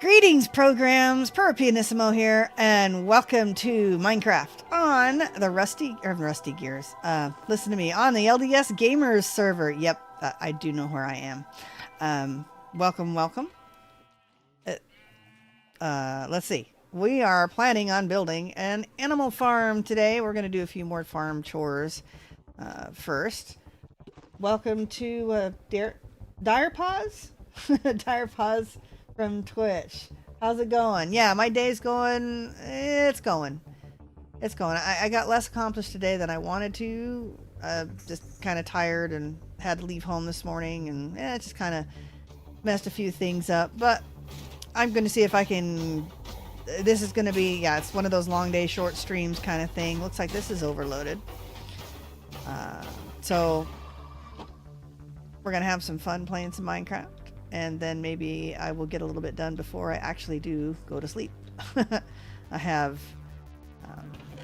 Greetings, programs. Pyrrh here, and welcome to Minecraft on the Rusty Gears. Listen to me on the LDS Gamers Server. Yep, I do know where I am. Welcome. Let's see. We are planning on building an animal farm today. We're going to do a few more farm chores first. Welcome to Dire Paws. Dire Paws from Twitch. How's it going? Yeah, my day's going. It's going. I got less accomplished today than I wanted to. Just kind of tired and had to leave home this morning, and it just kind of messed a few things up. But I'm going to see if I can. This is going to be, yeah, it's one of those long day short streams kind of thing. Looks like this is overloaded. So we're going to have some fun playing some Minecraft. And then maybe I will get a little bit done before I actually do go to sleep. I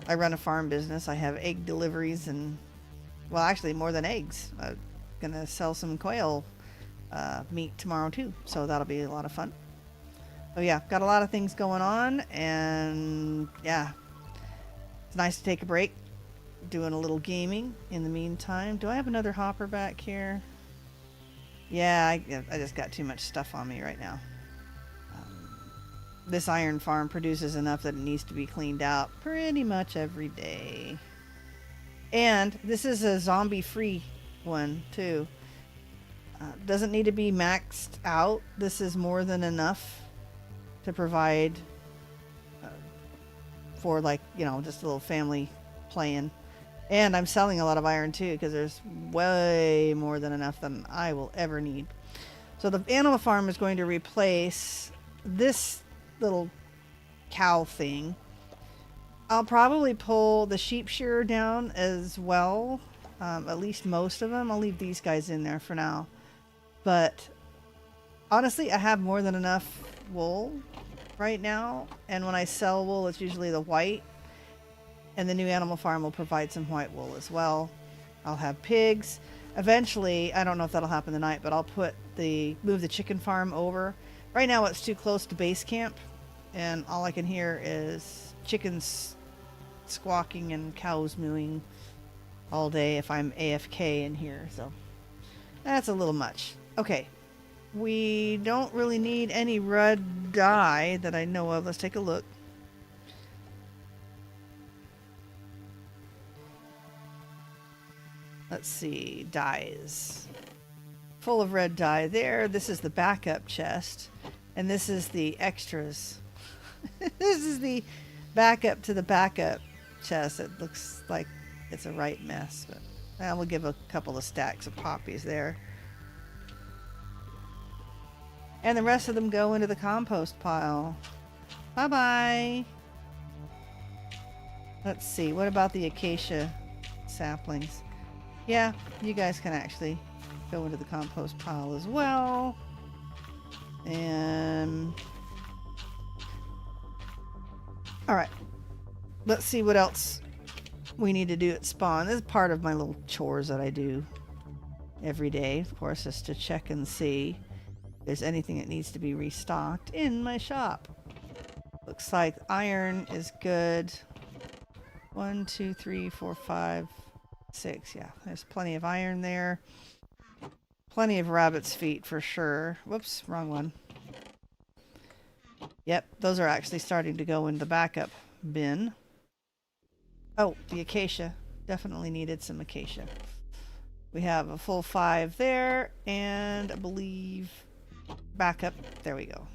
run a farm business. I have egg deliveries and, well, actually more than eggs. I'm going to sell some quail meat tomorrow too. So that'll be a lot of fun. So yeah, got a lot of things going on, and yeah, it's nice to take a break, doing a little gaming in the meantime. Do I have another hopper back here? Yeah, I just got too much stuff on me right now. This iron farm produces enough that it needs to be cleaned out pretty much every day. And this is a zombie-free one, too. Doesn't need to be maxed out. This is more than enough to provide for, like, you know, just a little family playing. And I'm selling a lot of iron too, because there's way more than enough than I will ever need. So the animal farm is going to replace this little cow thing. I'll probably pull the sheep shearer down as well. At least most of them. I'll leave these guys in there for now. But honestly, I have more than enough wool right now. And when I sell wool, it's usually the white. And the new animal farm will provide some white wool as well. I'll have pigs. Eventually, I don't know if that'll happen tonight, but I'll move the chicken farm over. Right now it's too close to base camp, and all I can hear is chickens squawking and cows mooing all day if I'm AFK in here, so that's a little much. Okay, we don't really need any red dye that I know of. Let's take a look. Let's see, dyes. Full of red dye there. This is the backup chest. And this is the extras. This is the backup to the backup chest. It looks like it's a right mess. But we'll give a couple of stacks of poppies there. And the rest of them go into the compost pile. Bye-bye. Let's see, what about the acacia saplings? Yeah, you guys can actually go into the compost pile as well. And alright, let's see what else we need to do at spawn. This is part of my little chores that I do every day, of course, is to check and see if there's anything that needs to be restocked in my shop. Looks like iron is good. 1, 2, 3, 4, 5, 6. Yeah, there's plenty of iron there. Plenty of rabbit's feet for sure. Whoops, wrong one. Yep, those are actually starting to go in the backup bin. Oh, the acacia. Definitely needed some acacia. We have a full 5 there, and I believe backup. There we go.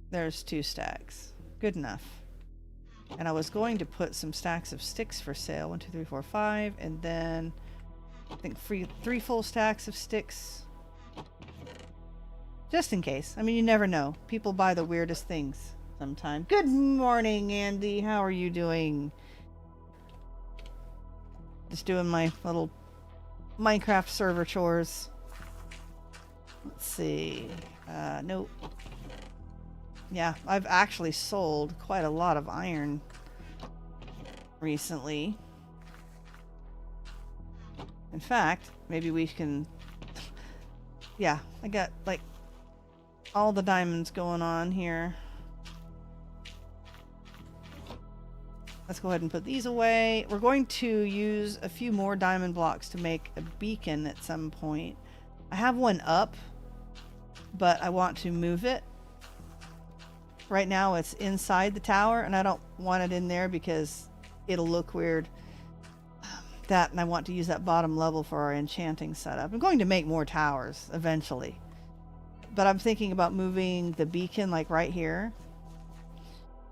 There's 2 stacks. Good enough. And I was going to put some stacks of sticks for sale. 1, 2, 3, 4, 5. And then I think 3 full stacks of sticks. Just in case. I mean, you never know. People buy the weirdest things sometimes. Good morning, Andy. How are you doing? Just doing my little Minecraft server chores. Let's see. Nope. Yeah, I've actually sold quite a lot of iron recently. In fact, maybe we can... Yeah, I got like all the diamonds going on here. Let's go ahead and put these away. We're going to use a few more diamond blocks to make a beacon at some point. I have one up, but I want to move it. Right now it's inside the tower, and I don't want it in there because it'll look weird. That, and I want to use that bottom level for our enchanting setup. I'm going to make more towers eventually, but I'm thinking about moving the beacon like right here,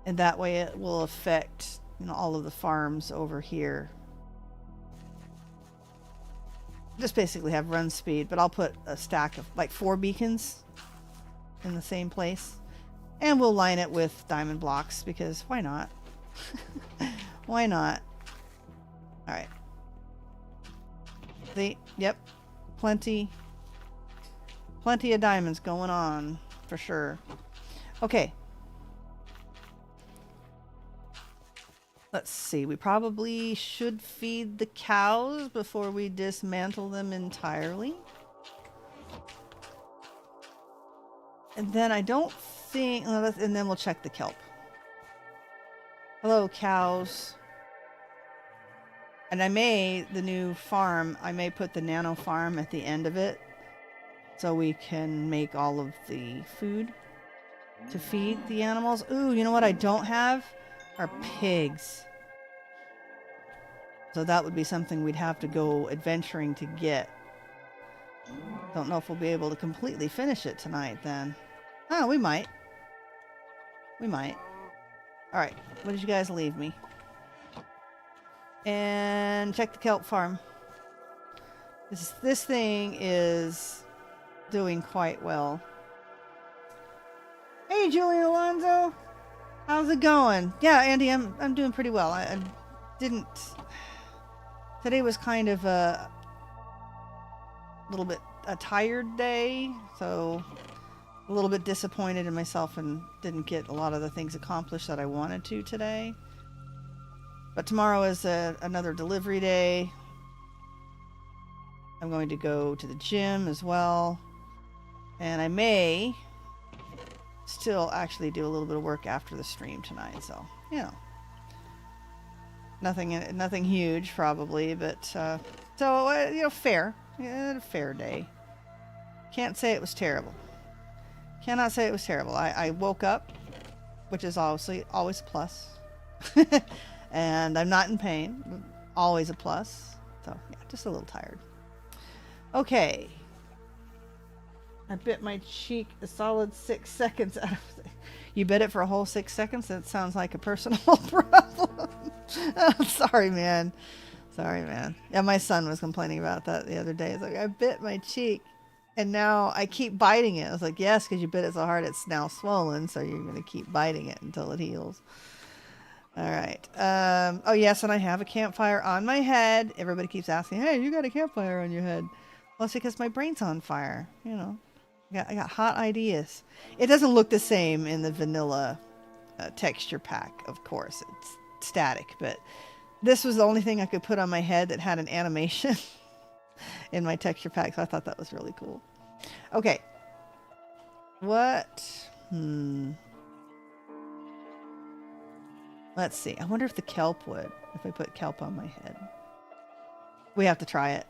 and that way it will affect, you know, all of the farms over here. Just basically have run speed, but I'll put a stack of like 4 beacons in the same place, and we'll line it with diamond blocks because why not? Why not? All right. Yep, plenty of diamonds going on for sure. Okay. Let's see, we probably should feed the cows before we dismantle them entirely. And then I don't think, and then we'll check the kelp. Hello, cows. And the new farm, I may put the nano farm at the end of it so we can make all of the food to feed the animals. Ooh, you know what I don't have? Are pigs. So that would be something we'd have to go adventuring to get. Don't know if we'll be able to completely finish it tonight then. Oh, we might. We might. Alright, what did you guys leave me? And check the kelp farm. This thing is doing quite well. Hey, Julian Alonso! How's it going? Yeah, Andy, I'm doing pretty well. I didn't... Today was kind of a little bit a tired day, so a little bit disappointed in myself and didn't get a lot of the things accomplished that I wanted to today. But tomorrow is another delivery day. I'm going to go to the gym as well. And I may still actually do a little bit of work after the stream tonight. So, you know. Nothing huge probably, but you know, fair. Yeah, a fair day. Can't say it was terrible. Cannot say it was terrible. I woke up, which is obviously always a plus. And I'm not in pain. Always a plus. So, yeah, just a little tired. Okay. I bit my cheek a solid 6 seconds out of it. You bit it for a whole 6 seconds? That sounds like a personal problem. Oh, sorry, man. Sorry, man. Yeah, my son was complaining about that the other day. It's like, I bit my cheek, and now I keep biting it. I was like, yes, because you bit it so hard it's now swollen, so you're going to keep biting it until it heals. All right. Oh, yes, and I have a campfire on my head. Everybody keeps asking, hey, you got a campfire on your head. Well, it's because my brain's on fire, you know. I got hot ideas. It doesn't look the same in the vanilla texture pack, of course. It's static, but this was the only thing I could put on my head that had an animation in my texture pack, so I thought that was really cool. Okay. What? Let's see. I wonder if the kelp would, if I put kelp on my head. We have to try it.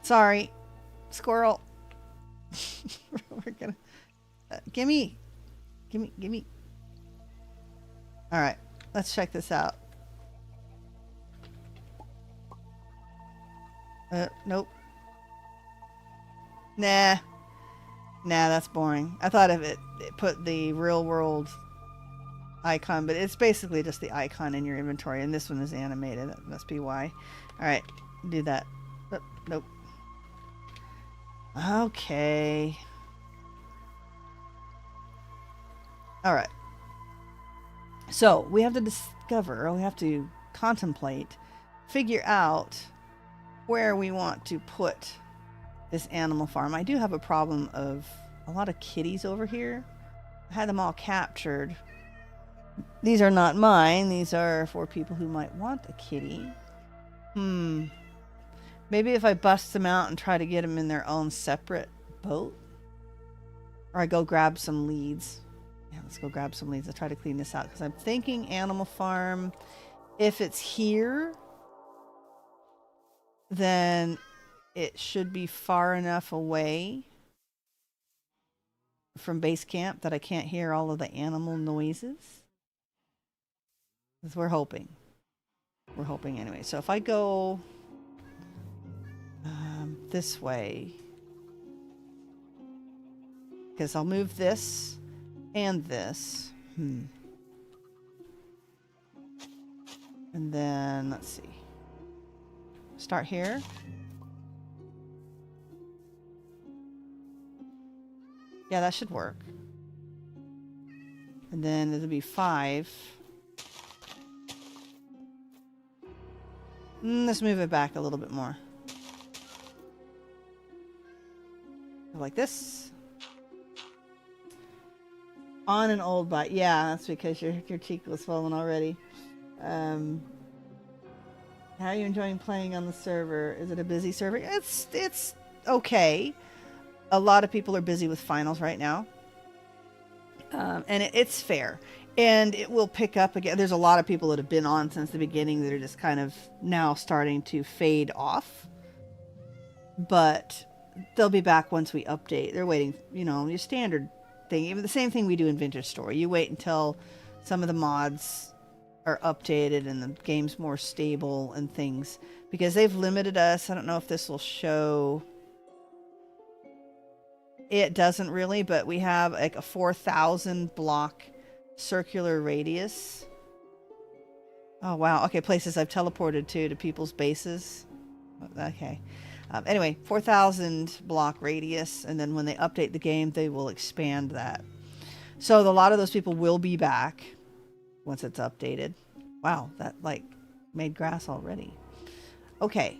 Sorry. Squirrel. We're gonna... gimme. Alright. Let's check this out. Nope. Nah, that's boring. I thought if it put the real world icon, but it's basically just the icon in your inventory, and this one is animated. That must be why. Alright, do that. Nope. Okay. Alright. So, we have to discover, we have to contemplate, figure out where we want to put this animal farm. I do have a problem of a lot of kitties over here. I had them all captured. These are not mine. These are for people who might want a kitty. Maybe if I bust them out and try to get them in their own separate boat. Or I go grab some leads. Yeah, let's go grab some leads. I'll try to clean this out because I'm thinking Animal Farm, if it's here, then it should be far enough away from base camp that I can't hear all of the animal noises. Because we're hoping. We're hoping anyway. So if I go this way, because I'll move this and this. And then, let's see. Start here. Yeah, that should work. And then it'll be 5. Let's move it back a little bit more. Like this. On an old bike. Yeah, that's because your cheek was swollen already. How are you enjoying playing on the server? Is it a busy server? It's okay. A lot of people are busy with finals right now. And it's fair. And it will pick up again. There's a lot of people that have been on since the beginning that are just kind of now starting to fade off. But they'll be back once we update. They're waiting, you know, your standard thing. Even the same thing we do in Vintage Story. You wait until some of the mods are updated and the game's more stable and things. Because they've limited us. I don't know if this will show. It doesn't really, but we have like a 4,000 block circular radius. Oh, wow. Okay, places I've teleported to people's bases. Okay. Anyway, 4,000 block radius, and then when they update the game, they will expand that. So a lot of those people will be back once it's updated. Wow, that like made grass already. Okay.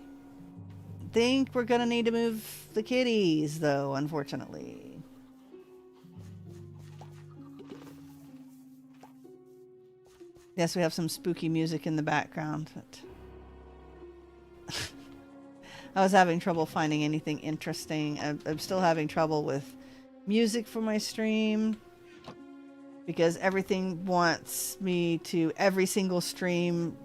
Think we're gonna need to move the kitties, though, unfortunately. Yes, we have some spooky music in the background, but I was having trouble finding anything interesting. I'm still having trouble with music for my stream because everything wants me to, every single stream,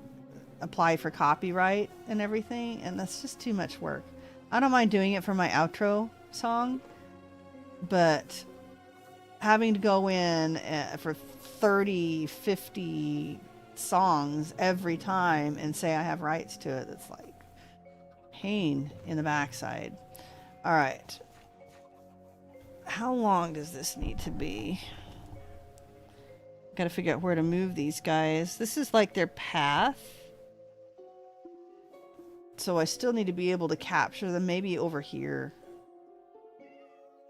apply for copyright and everything, and that's just too much work. I don't mind doing it for my outro song, but having to go in for 30, 50 songs every time and say I have rights to it, it's like pain in the backside. All right. How long does this need to be? Got to figure out where to move these guys. This is like their path. So I still need to be able to capture them. Maybe over here.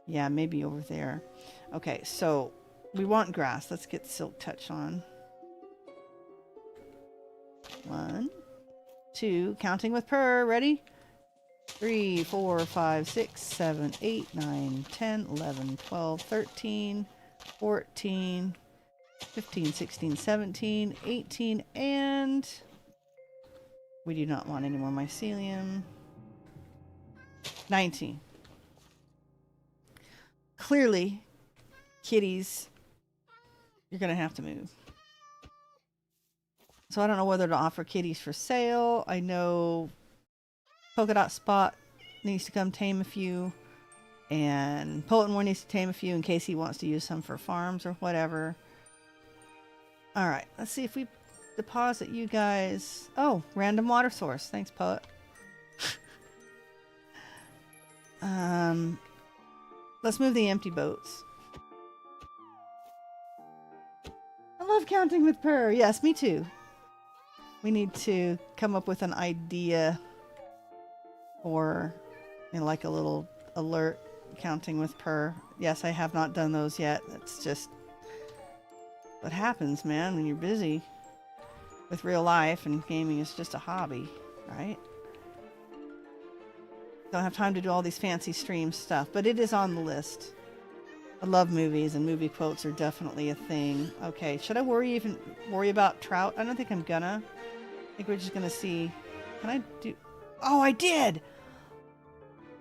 Yeah, maybe over there. Okay, so we want grass. Let's get Silk Touch on. 1, 2, counting with Pyrrh. Ready? 3, 4, 5, 6, 7, 8, 9, 10, 11, 12, 13, 14, 15, 16, 17, 18, and we do not want any more mycelium. 19. Clearly, kitties, you're going to have to move. So I don't know whether to offer kitties for sale. I know Polka Dot Spot needs to come tame a few, and Potenmore needs to tame a few in case he wants to use some for farms or whatever. All right, let's see if we deposit you guys. Oh, random water source. Thanks, Poet. Let's move the empty boats. I love counting with Pyrrh. Yes, me too. We need to come up with an idea or, you know, like a little alert counting with Pyrrh. Yes, I have not done those yet. It's just what happens, man, when you're busy with real life and gaming is just a hobby, right? Don't have time to do all these fancy stream stuff, but it is on the list. I love movies, and movie quotes are definitely a thing. Okay, should I worry about trout? I don't think I'm gonna. I think we're just gonna see. Can I do? Oh, I did!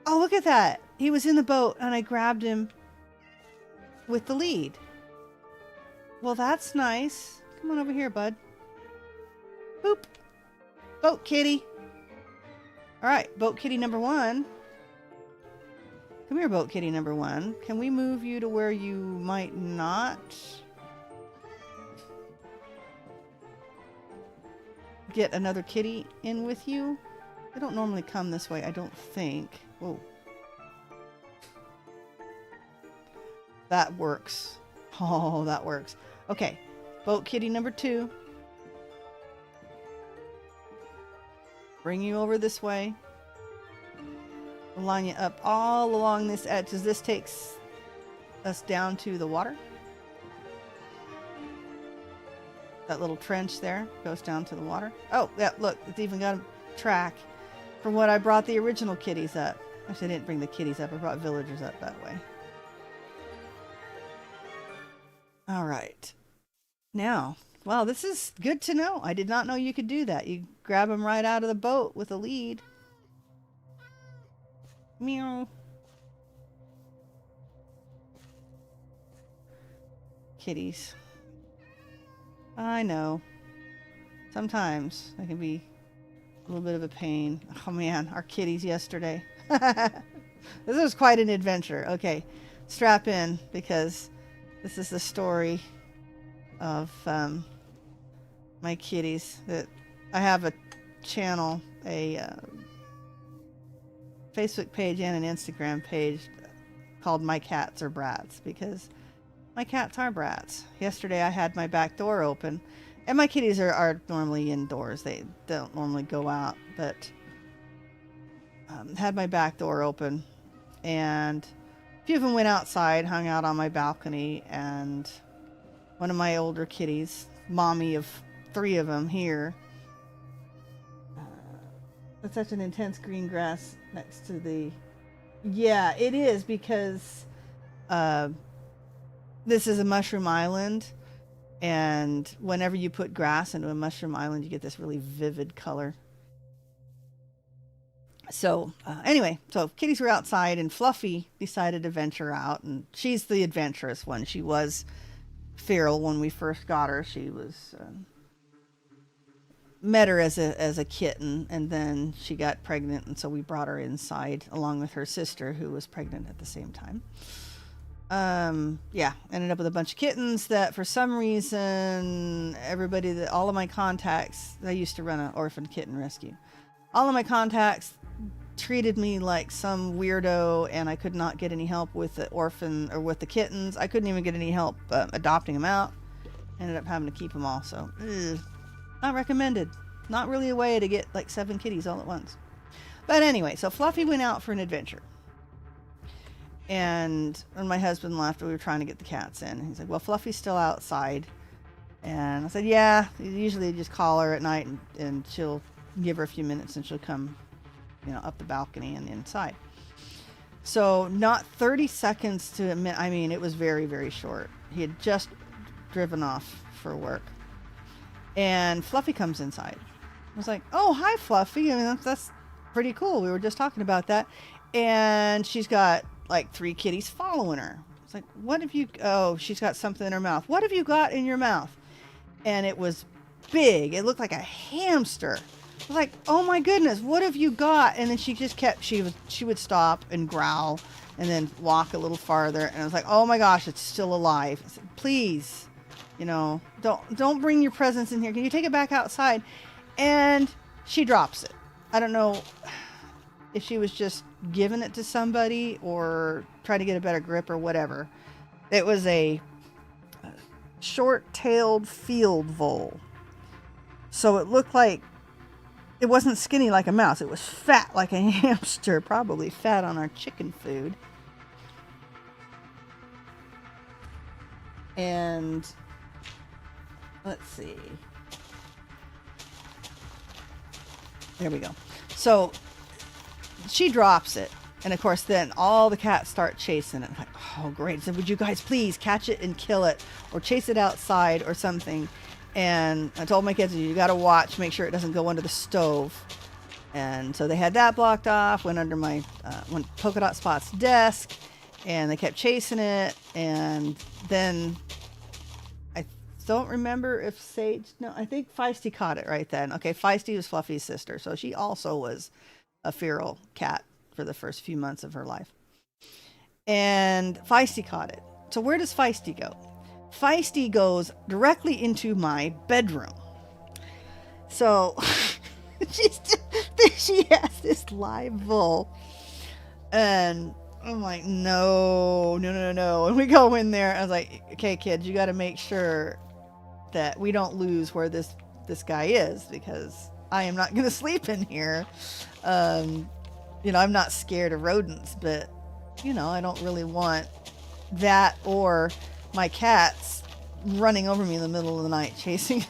Oh, look at that! He was in the boat, and I grabbed him. with the lead. Well, that's nice. Come on over here, bud. Boop. Boat kitty. All right, boat kitty number 1. Come here, boat kitty number 1. Can we move you to where you might not get another kitty in with you? They don't normally come this way, I don't think. Whoa. That works. Oh, that works. Okay, boat kitty number 2. Bring you over this way. We'll line you up all along this edge, because this takes us down to the water. That little trench there goes down to the water. Oh, yeah, look, it's even got a track from what I brought the original kitties up. Actually, I didn't bring the kitties up. I brought villagers up that way. All right. Now, wow, this is good to know. I did not know you could do that. You grab them right out of the boat with a lead. Meow. Kitties. I know. Sometimes they can be a little bit of a pain. Oh man, our kitties yesterday. This was quite an adventure. Okay, strap in, because this is the story of my kitties. That I have a channel, a Facebook page and an Instagram page called My Cats Are Brats, because my cats are brats. Yesterday I had my back door open, and my kitties are normally indoors. They don't normally go out, but had my back door open, and a few of them went outside, hung out on my balcony, and one of my older kitties, mommy of 3 of them here, it's such an intense green grass next to the... Yeah, it is, because this is a mushroom island, and whenever you put grass into a mushroom island, you get this really vivid color. So anyway, so kitties were outside, and Fluffy decided to venture out, and she's the adventurous one. She was feral when we first got her. She was... met her as a kitten, and then she got pregnant, and so we brought her inside along with her sister, who was pregnant at the same time. Yeah, ended up with a bunch of kittens that for some reason all of my contacts, I used to run an orphan kitten rescue, all of my contacts treated me like some weirdo, and I could not get any help with the orphan or with the kittens. I couldn't even get any help adopting them out. Ended up having to keep them all, so not recommended. Not really a way to get like 7 kitties all at once. But anyway, so Fluffy went out for an adventure. And when my husband left, we were trying to get the cats in. He's like, well, Fluffy's still outside. And I said, yeah, usually just call her at night, and she'll give her a few minutes and she'll come, up the balcony and inside. So not 30 seconds to a minute. I mean, it was very, very short. He had just driven off for work. And Fluffy comes inside. I was like, oh, hi, Fluffy. I mean, that's pretty cool. We were just talking about that. And she's got like 3 kitties following her. It's like, what have you... Oh, she's got something in her mouth. What have you got in your mouth? And it was big. It looked like a hamster. I was like, oh my goodness, what have you got? And then she just kept... She would stop and growl and then walk a little farther. And I was like, oh my gosh, it's still alive. I said, please... don't bring your presents in here. Can you take it back outside? And she drops it. I don't know if she was just giving it to somebody or trying to get a better grip or whatever. It was a short-tailed field vole. So it looked like it wasn't skinny like a mouse. It was fat like a hamster, probably fat on our chicken food. And... let's see. There we go. So she drops it. And of course, then all the cats start chasing it. I'm like, oh, great. I said, would you guys please catch it and kill it or chase it outside or something? And I told my kids, you got to watch, make sure it doesn't go under the stove. And so they had that blocked off, went under my, went Polka Dot Spot's desk. and they kept chasing it, and then I don't remember if Sage, no, I think Feisty caught it right then. Okay, Feisty was Fluffy's sister, so she also was a feral cat for the first few months of her life. And Feisty caught it. So where does Feisty go? Feisty goes directly into my bedroom. So she has this live bull, and I'm like, no. And we go in there. I was like, okay, kids, you got to make sure that we don't lose where this guy is, because I am not going to sleep in here. I'm not scared of rodents, but I don't really want that or my cats running over me in the middle of the night chasing.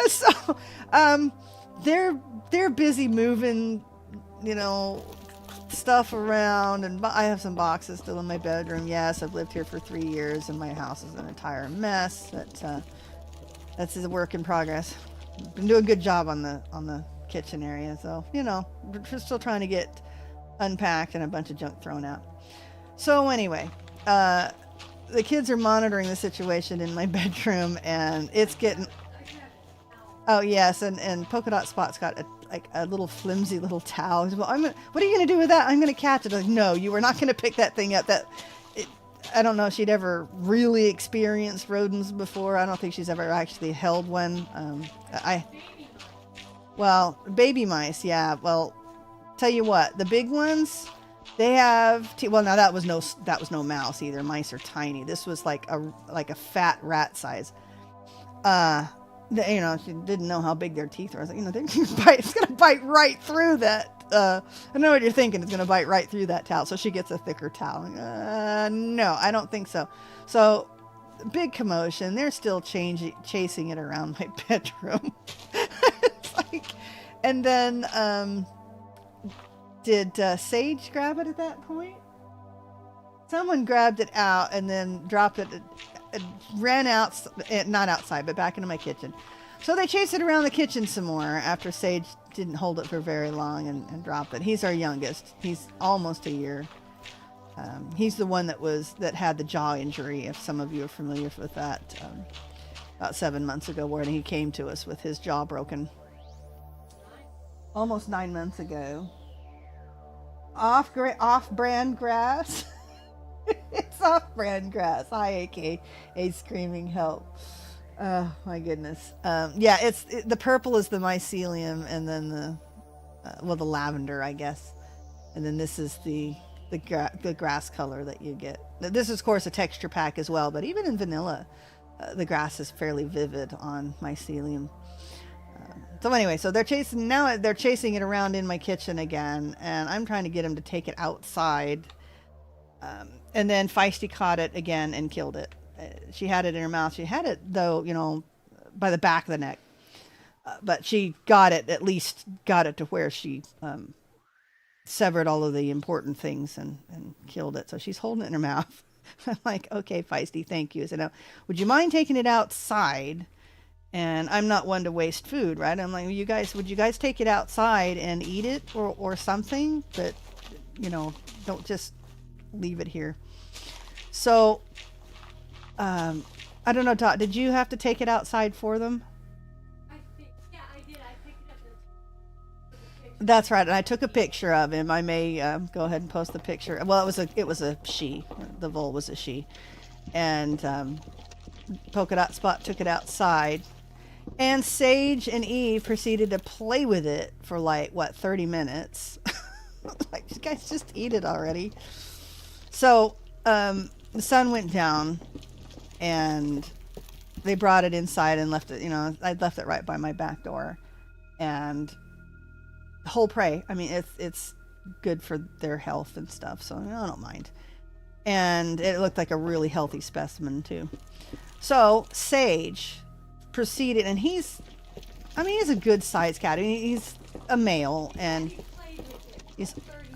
So they're busy moving stuff around, and I have some boxes still in my bedroom. Yes, I've lived here for 3 years and my house is an entire mess. That's a work in progress. Been doing a good job on the kitchen area, so we're still trying to get unpacked and a bunch of junk thrown out. So anyway, the kids are monitoring the situation in my bedroom, and it's getting... Oh, yes, and Polka Dot Spot's got a little flimsy little towel. Well, what are you going to do with that? I'm going to catch it. I'm like, no, you are not going to pick that thing up. I don't know if she'd ever really experienced rodents before. I don't think she's ever actually held one. Baby mice, yeah. Well, tell you what, the big ones... They have now that was no mouse either. Mice are tiny. This was like a fat rat size. She didn't know how big their teeth were. I was like, it's gonna bite right through that. I know what you're thinking. It's gonna bite right through that towel. So she gets a thicker towel. No, I don't think so. So big commotion. They're still chasing it around my bedroom. It's like, and then did Sage grab it at that point? Someone grabbed it out and then dropped it. It ran out, not outside, but back into my kitchen. So they chased it around the kitchen some more after Sage didn't hold it for very long and dropped it. He's our youngest. He's almost a year. He's the one that had the jaw injury, if some of you are familiar with that, about 7 months ago, where he came to us with his jaw broken. Almost 9 months ago. Off-brand grass. It's off-brand grass. Hi, aka screaming help. Oh my goodness. The purple is the mycelium, and then the lavender, I guess, and then this is the grass color that you get. This is, of course, a texture pack as well, but even in vanilla, the grass is fairly vivid on mycelium. So anyway, so they're chasing it around in my kitchen again, and I'm trying to get them to take it outside. And then Feisty caught it again and killed it. She had it in her mouth. She had it, though, by the back of the neck. But she at least got it to where she severed all of the important things and killed it. So she's holding it in her mouth. I'm like, okay, Feisty, thank you. I said, now, would you mind taking it outside? And I'm not one to waste food, right? I'm like, would you guys take it outside and eat it or something? But, don't just leave it here. So, I don't know, Dot, did you have to take it outside for them? I did. I picked it up. That's right, and I took a picture of him. I may go ahead and post the picture. Well, it was a she. The vole was a she. And Polka Dot Spot took it outside. And Sage and Eve proceeded to play with it for 30 minutes. Like, you guys just eat it already. So the sun went down, and they brought it inside and left it. I'd left it right by my back door, and whole prey. I mean, it's good for their health and stuff, so I don't mind. And it looked like a really healthy specimen too. So Sage proceeded, and he's a good sized cat. I mean, he's a male, and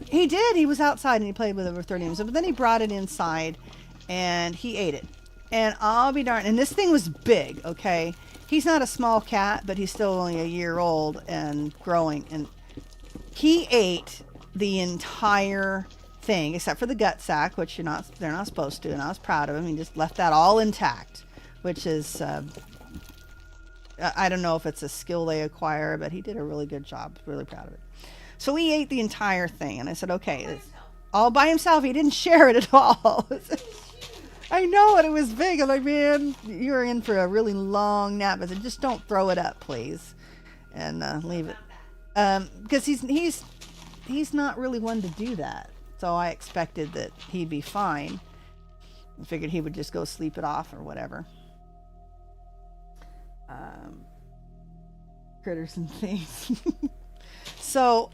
he was outside and he played with it for 30 minutes, but then he brought it inside and he ate it. And I'll be darned, and this thing was big, okay? He's not a small cat, but he's still only a year old and growing, and he ate the entire thing except for the gut sack, which they're not supposed to, and I was proud of him. He just left that all intact, which is I don't know if it's a skill they acquire, but he did a really good job. Really proud of it. So he ate the entire thing, and I said, okay, it's all by himself. He didn't share it at all. I know, and it was big. I'm like, man, you're in for a really long nap. I said, just don't throw it up, please, and leave it, because he's not really one to do that. So I expected that he'd be fine. I figured he would just go sleep it off or whatever. Critters and things. So,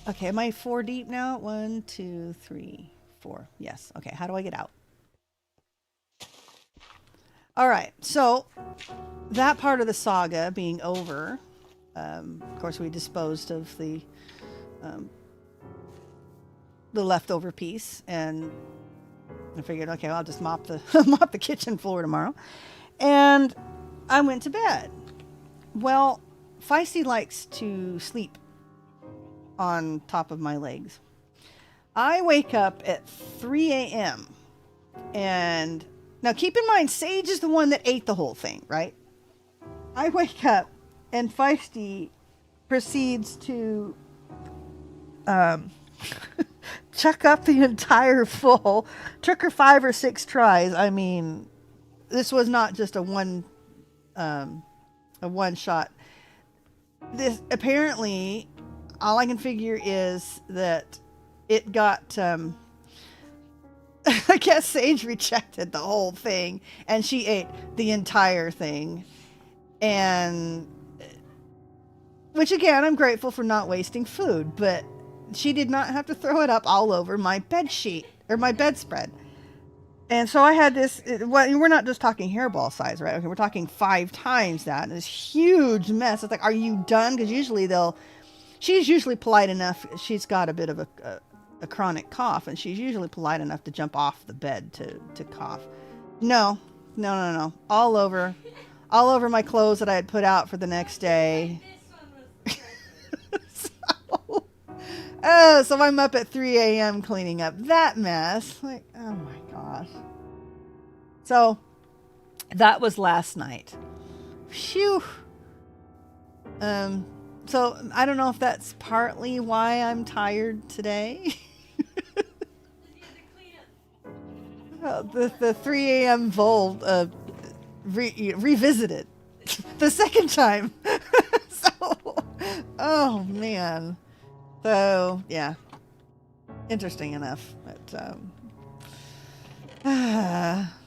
okay, am I 4 deep now? 1, 2, 3, 4. Yes. Okay, how do I get out? All right, so that part of the saga being over, of course, we disposed of the leftover piece, and I figured, okay, well, I'll just mop the kitchen floor tomorrow, and I went to bed. Well, Feisty likes to sleep on top of my legs. I wake up at 3 a.m. and now keep in mind, Sage is the one that ate the whole thing, right? I wake up and Feisty proceeds to chuck up the entire full. Took her 5 or 6 tries. I mean, this was not just a one shot. This apparently, all I can figure is that it got I guess Sage rejected the whole thing and she ate the entire thing, and which again, I'm grateful for not wasting food, but she did not have to throw it up all over my bed sheet or my bedspread. And so I had this, well, we're not just talking hairball size, right? Okay, we're talking 5 times that, and this huge mess. It's like, are you done? Because usually she's usually polite enough. She's got a bit of a chronic cough, and she's usually polite enough to jump off the bed to cough. No. All over my clothes that I had put out for the next day. So I'm up at 3 a.m. cleaning up that mess. Like, oh my gosh. So that was last night. Phew. So I don't know if that's partly why I'm tired today. The 3 a.m. Volt revisited the second time. So, oh man. So yeah, interesting enough. But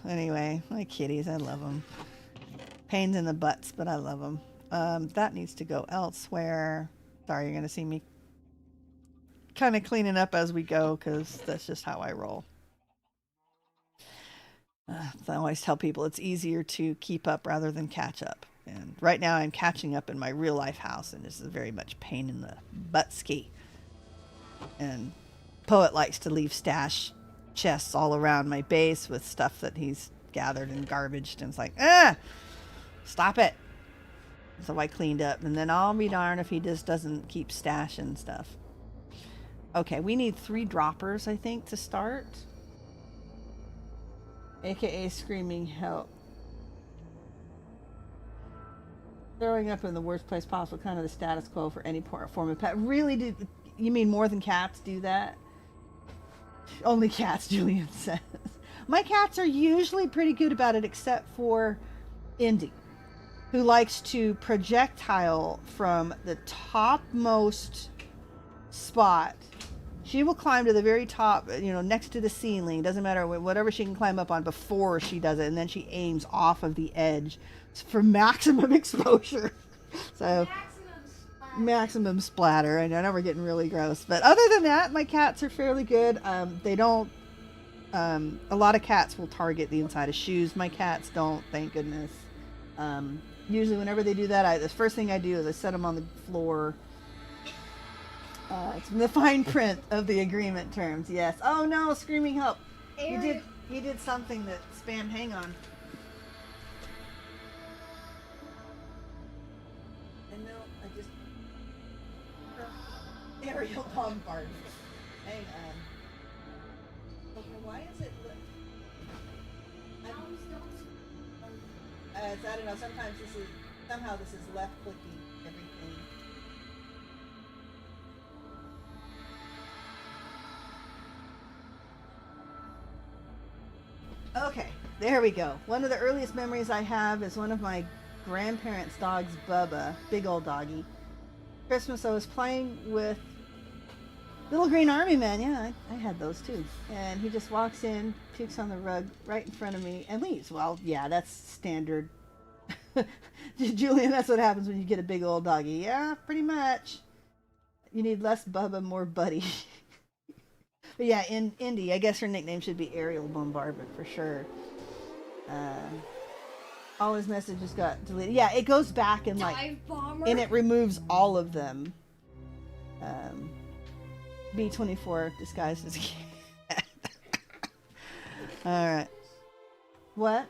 anyway, my kitties, I love them. Pains in the butts, but I love them. That needs to go elsewhere. Sorry, you're gonna see me kind of cleaning up as we go, because that's just how I roll. I always tell people it's easier to keep up rather than catch up. And right now I'm catching up in my real life house, and this is very much pain in the butt ski. And Poet likes to leave stash chests all around my base with stuff that he's gathered and garbaged, and it's like, stop it. So I cleaned up, and then I'll be darned if he just doesn't keep stashing stuff. Okay, we need 3 droppers, I think, to start. AKA screaming help. Throwing up in the worst place possible, kind of the status quo for any form of pet. Really, do you mean more than cats do that? Only cats, Julian says. My cats are usually pretty good about it, except for Indy, who likes to projectile from the topmost spot. She will climb to the very top, next to the ceiling. Doesn't matter, whatever she can climb up on before she does it. And then she aims off of the edge for maximum exposure. So maximum splatter. I know we're getting really gross. But other than that, my cats are fairly good. They don't, a lot of cats will target the inside of shoes. My cats don't, thank goodness. Usually whenever they do that, the first thing I do is I set them on the floor. It's the fine print of the agreement terms. Yes. Oh no, screaming help. He did something that spammed. Hang on. I know. Aerial bombardment. Hang on. Okay, why is it? I don't know. Sometimes somehow this is left clicking everything. Okay, there we go. One of the earliest memories I have is one of my grandparents' dogs, Bubba, big old doggy. Christmas, I was playing with Little Green Army Man. Yeah, I had those too. And he just walks in, pukes on the rug right in front of me, and leaves. Well, yeah, that's standard. Julian, that's what happens when you get a big old doggy. Yeah, pretty much. You need less Bubba, more Buddy. But yeah, in Indy, I guess her nickname should be Aerial Bombardment for sure. All his messages got deleted. Yeah, it goes back and and it removes all of them. B24 disguised as a cat. All right. What?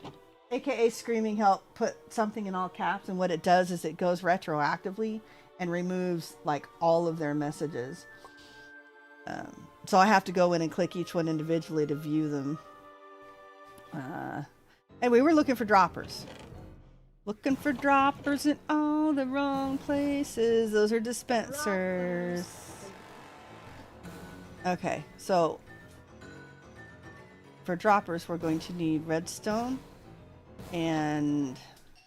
AKA Screaming Help put something in all caps, and what it does is it goes retroactively and removes like all of their messages. So I have to go in and click each one individually to view them. Anyway, we're looking for droppers. Looking for droppers in all the wrong places. Those are dispensers. Okay, so for droppers, we're going to need redstone and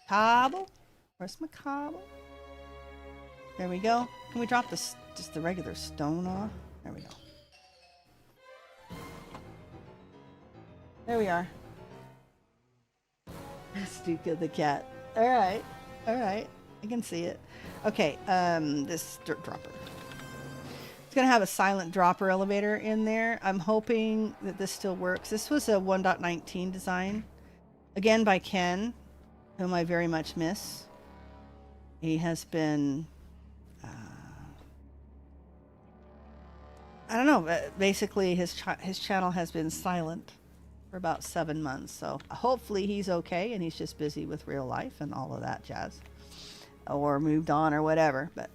cobble. Where's my cobble? There we go. Can we drop this, just the regular stone off? There we go. There we are. Stuka the cat. All right. I can see it. Okay, this dropper. It's going to have a silent dropper elevator in there. I'm hoping that this still works. This was a 1.19 design. Again, by Ken, whom I very much miss. He has been... I don't know. Basically, his channel has been silent for about 7 months. So hopefully he's okay and he's just busy with real life and all of that jazz. Or moved on or whatever. But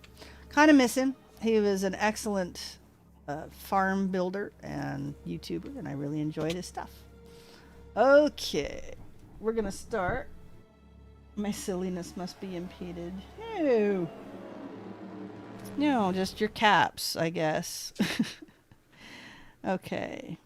kind of miss him. He was an excellent farm builder and YouTuber, and I really enjoyed his stuff. Okay. We're going to start. My silliness must be impeded. No. No, just your caps, I guess. Okay.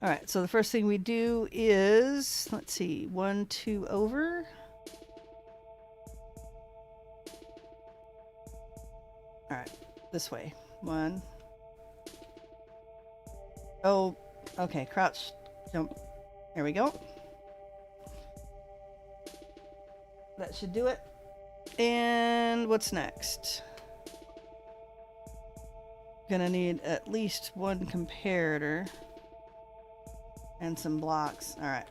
All right, so the first thing we do is, let's see, 1, 2 over. All right, this way. 1. Oh, okay, crouch, jump. There we go. That should do it. And what's next? Gonna need at least 1 comparator and some blocks. All right.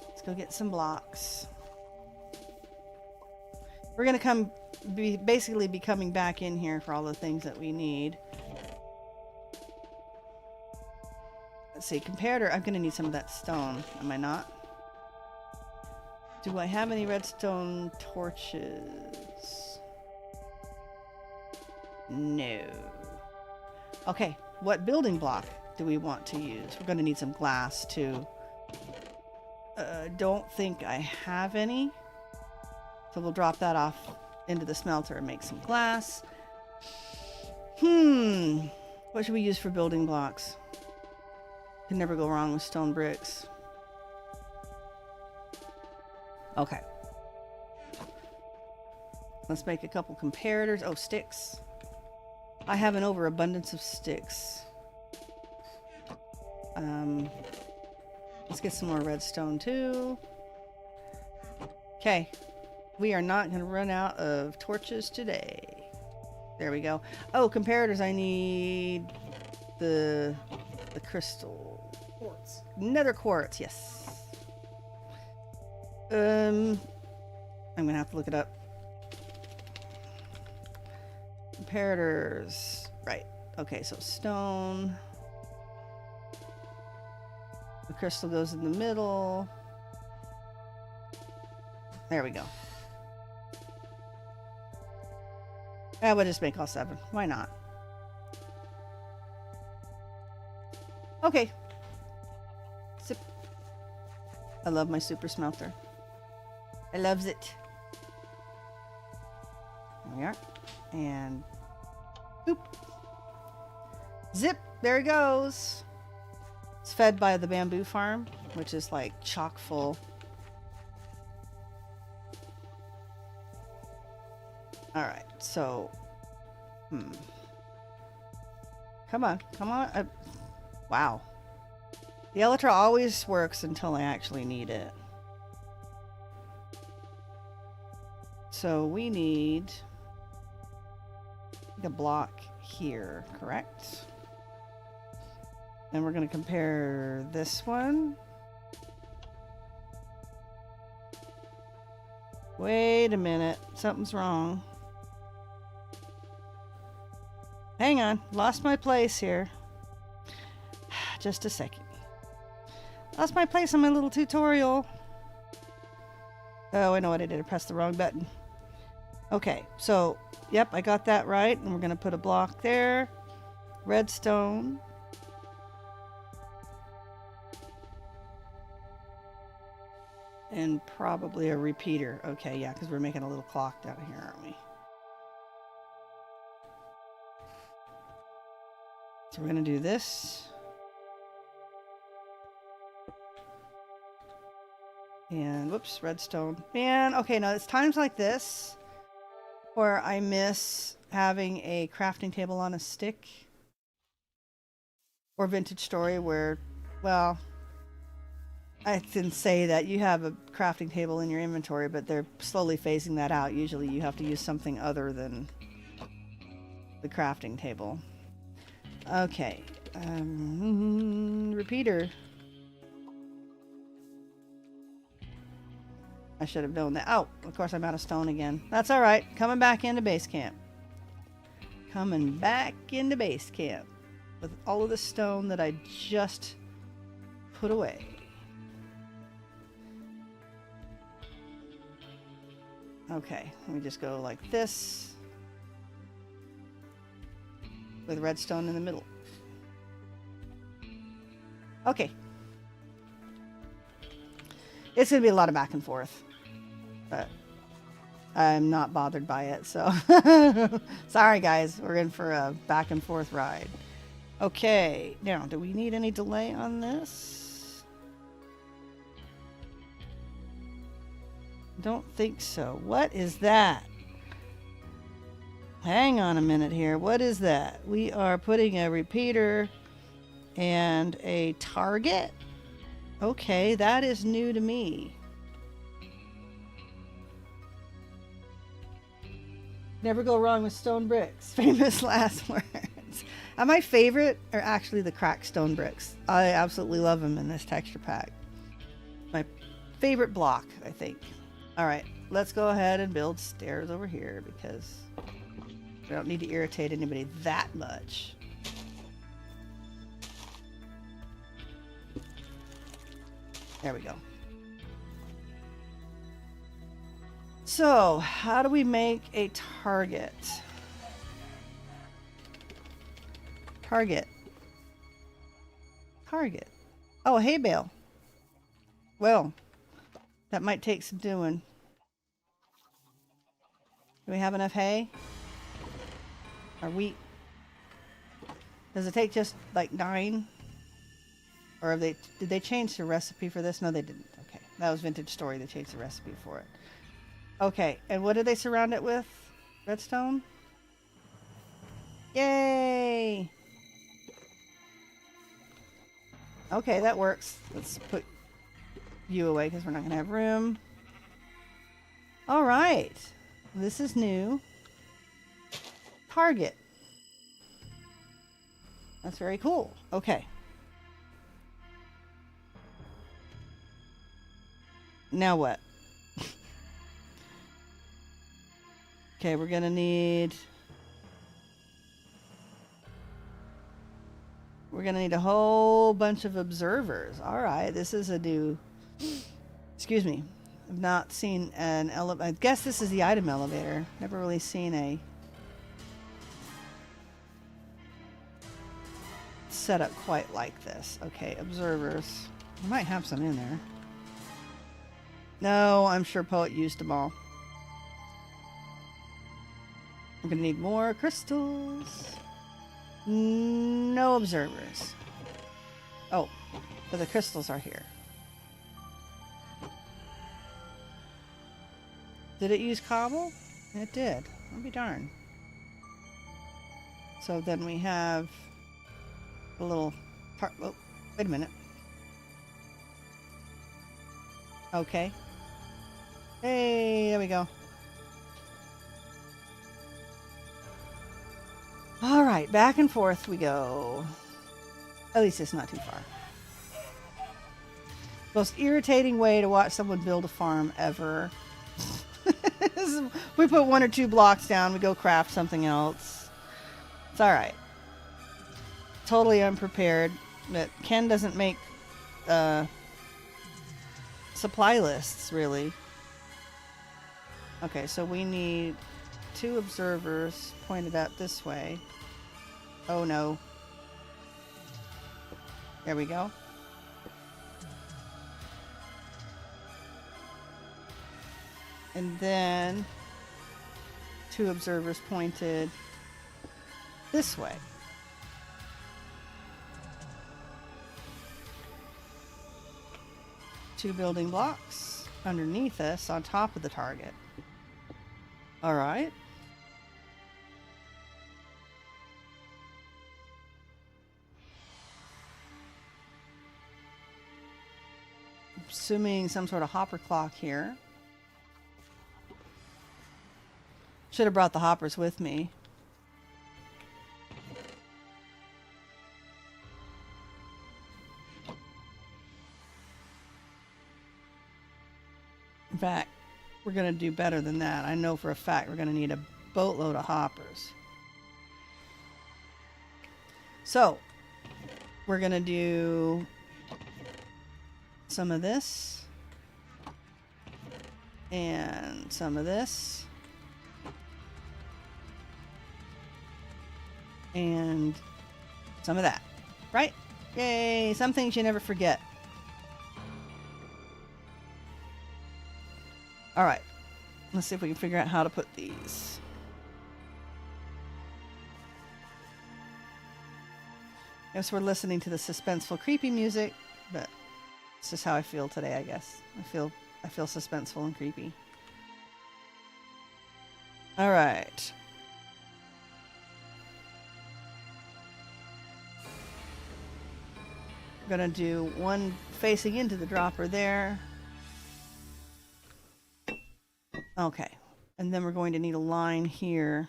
Let's go get some blocks. We're gonna basically be coming back in here for all the things that we need. Let's see, comparator. I'm gonna need some of that stone. Am I not? Do I have any redstone torches? No. Okay, what building block do we want to use? We're going to need some glass too. Don't think I have any. So we'll drop that off into the smelter and make some glass. What should we use for building blocks? Can never go wrong with stone bricks. Okay. Let's make a couple comparators. Oh, sticks. I have an overabundance of sticks. Let's get some more redstone too. Okay. We are not going to run out of torches today. There we go. Oh, comparators. I need the crystal. Quartz. Nether quartz, yes. I'm gonna have to look it up. Comparators. Right. Okay, so stone. The crystal goes in the middle. There we go. I would just make all 7. Why not? Okay. Sip. I love my super smelter. I loves it. There we are. And boop. Zip. There it goes. It's fed by the bamboo farm, which is like chock full. All right. So, come on. Come on. Wow. The Elytra always works until I actually need it. So we need a block here, correct? And we're going to compare this one. Wait a minute. Something's wrong. Hang on. Lost my place here. Just a second. Lost my place on my little tutorial. Oh, I know what I did. I pressed the wrong button. Okay, so, yep, I got that right. And we're going to put a block there. Redstone. And probably a repeater. Okay, yeah, because we're making a little clock down here, aren't we? So we're going to do this. And whoops, redstone. Man, okay, now it's times like this where I miss having a crafting table on a stick. Or Vintage Story where, well, I can say that you have a crafting table in your inventory, but they're slowly phasing that out. Usually you have to use something other than the crafting table. Okay. Repeater. I should have known that. Oh, of course I'm out of stone again. That's all right. Coming back into base camp. Coming back into base camp with all of the stone that I just put away. Okay, let me just go like this with redstone in the middle. Okay. It's going to be a lot of back and forth, but I'm not bothered by it, so sorry guys, we're in for a back and forth ride. Okay, now do we need any delay on this? Don't think so. What is that? Hang on a minute here. What is that? We are putting a repeater and a target. Okay, that is new to me. Never go wrong with stone bricks. Famous last words. And my favorite are actually the cracked stone bricks. I absolutely love them in this texture pack. My favorite block, I think. All right, let's go ahead and build stairs over here because we don't need to irritate anybody that much. There we go. So, how do we make a target? Target. Oh, a hay bale. Well, that might take some doing. Do we have enough hay? Or wheat? Does it take just like 9? Or have did they change the recipe for this? No, they didn't. Okay. That was Vintage Story. They changed the recipe for it. Okay. And what did they surround it with? Redstone? Yay! Okay, that works. Let's put you away because we're not going to have room. All right. This is new. Target. That's very cool. Okay. Now what? Okay, we're gonna need a whole bunch of observers. All right, this is a new, excuse me, I've not seen an elevator. I guess this is the item elevator. Never really seen a setup quite like this. Okay, observers. I might have some in there. No, I'm sure Poet used them all. We're gonna need more crystals. No observers. Oh, but the crystals are here. Did it use cobble? It did. I'll be darned. So then we have a little part. Oh, wait a minute. Okay. Hey, there we go. All right, back and forth we go. At least it's not too far. Most irritating way to watch someone build a farm ever. We put 1 or 2 blocks down, we go craft something else. It's alright. Totally unprepared. But Ken doesn't make supply lists, really. Okay, so we need 2 observers pointed out this way. Oh no. There we go. And then 2 observers pointed this way. Two building blocks underneath us on top of the target. All right. Assuming some sort of hopper clock here. Should have brought the hoppers with me. In fact, we're going to do better than that. I know for a fact we're going to need a boatload of hoppers. So, we're going to do some of this and some of this and some of that, right? Yay, some things you never forget. All right, let's see if we can figure out how to put these. Guess we're listening to the suspenseful, creepy music, but it's just how I feel today, I guess. I feel suspenseful and creepy. All right. I'm gonna do one facing into the dropper there. Okay, and then we're going to need a line here.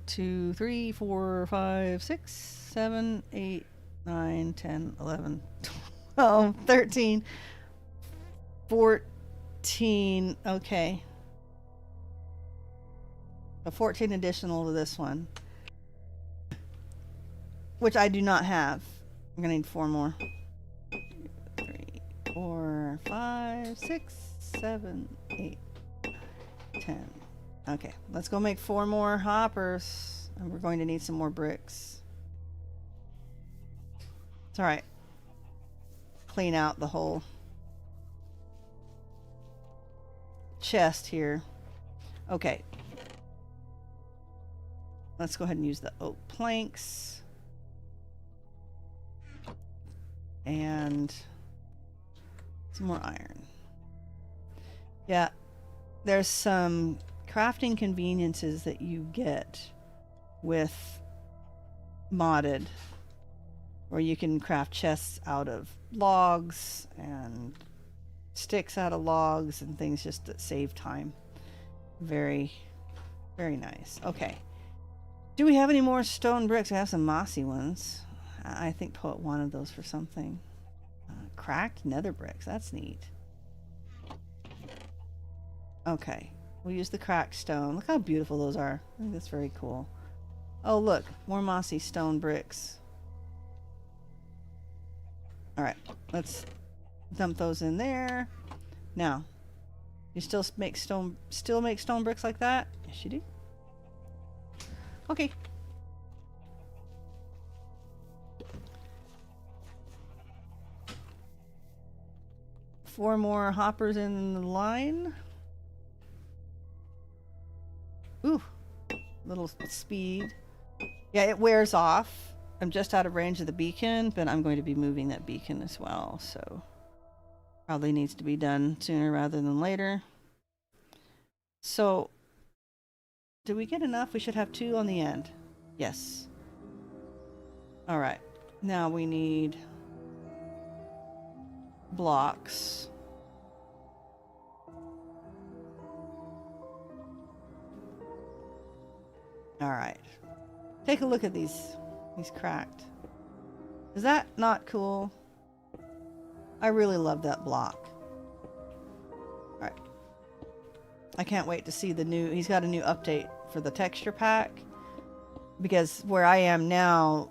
Two, 3, 4, 5, 6, 7, 8, 9, 10, 11, 12, 13, 14. Okay. A 14 additional to this one, which I do not have. I'm gonna need 4 more. 4, 5, 6, 7, 8, 10. Okay, let's go make 4 more hoppers, and we're going to need some more bricks. It's all right. Clean out the whole chest here. Okay. Let's go ahead and use the oak planks. And some more iron. Yeah, there's some crafting conveniences that you get with modded, where you can craft chests out of logs and sticks out of logs and things just that save time. Very, very nice. Okay. Do we have any more stone bricks? We have some mossy ones. I think Poet wanted those for something. Cracked nether bricks. That's neat. Okay. We'll use the cracked stone. Look how beautiful those are. I think that's very cool. Oh, look. More mossy stone bricks. All right, let's dump those in there. Now, you still make stone bricks like that? Yes, you do. Okay. Four more hoppers in the line. Ooh, little speed. Yeah, it wears off. I'm just out of range of the beacon, but I'm going to be moving that beacon as well, so probably needs to be done sooner rather than later. So, did we get enough? We should have 2 on the end. Yes. All right. Now we need blocks. All right. Take a look at these. He's cracked. Is that not cool? I really love that block. Alright. I can't wait to see the new... He's got a new update for the texture pack. Because where I am now,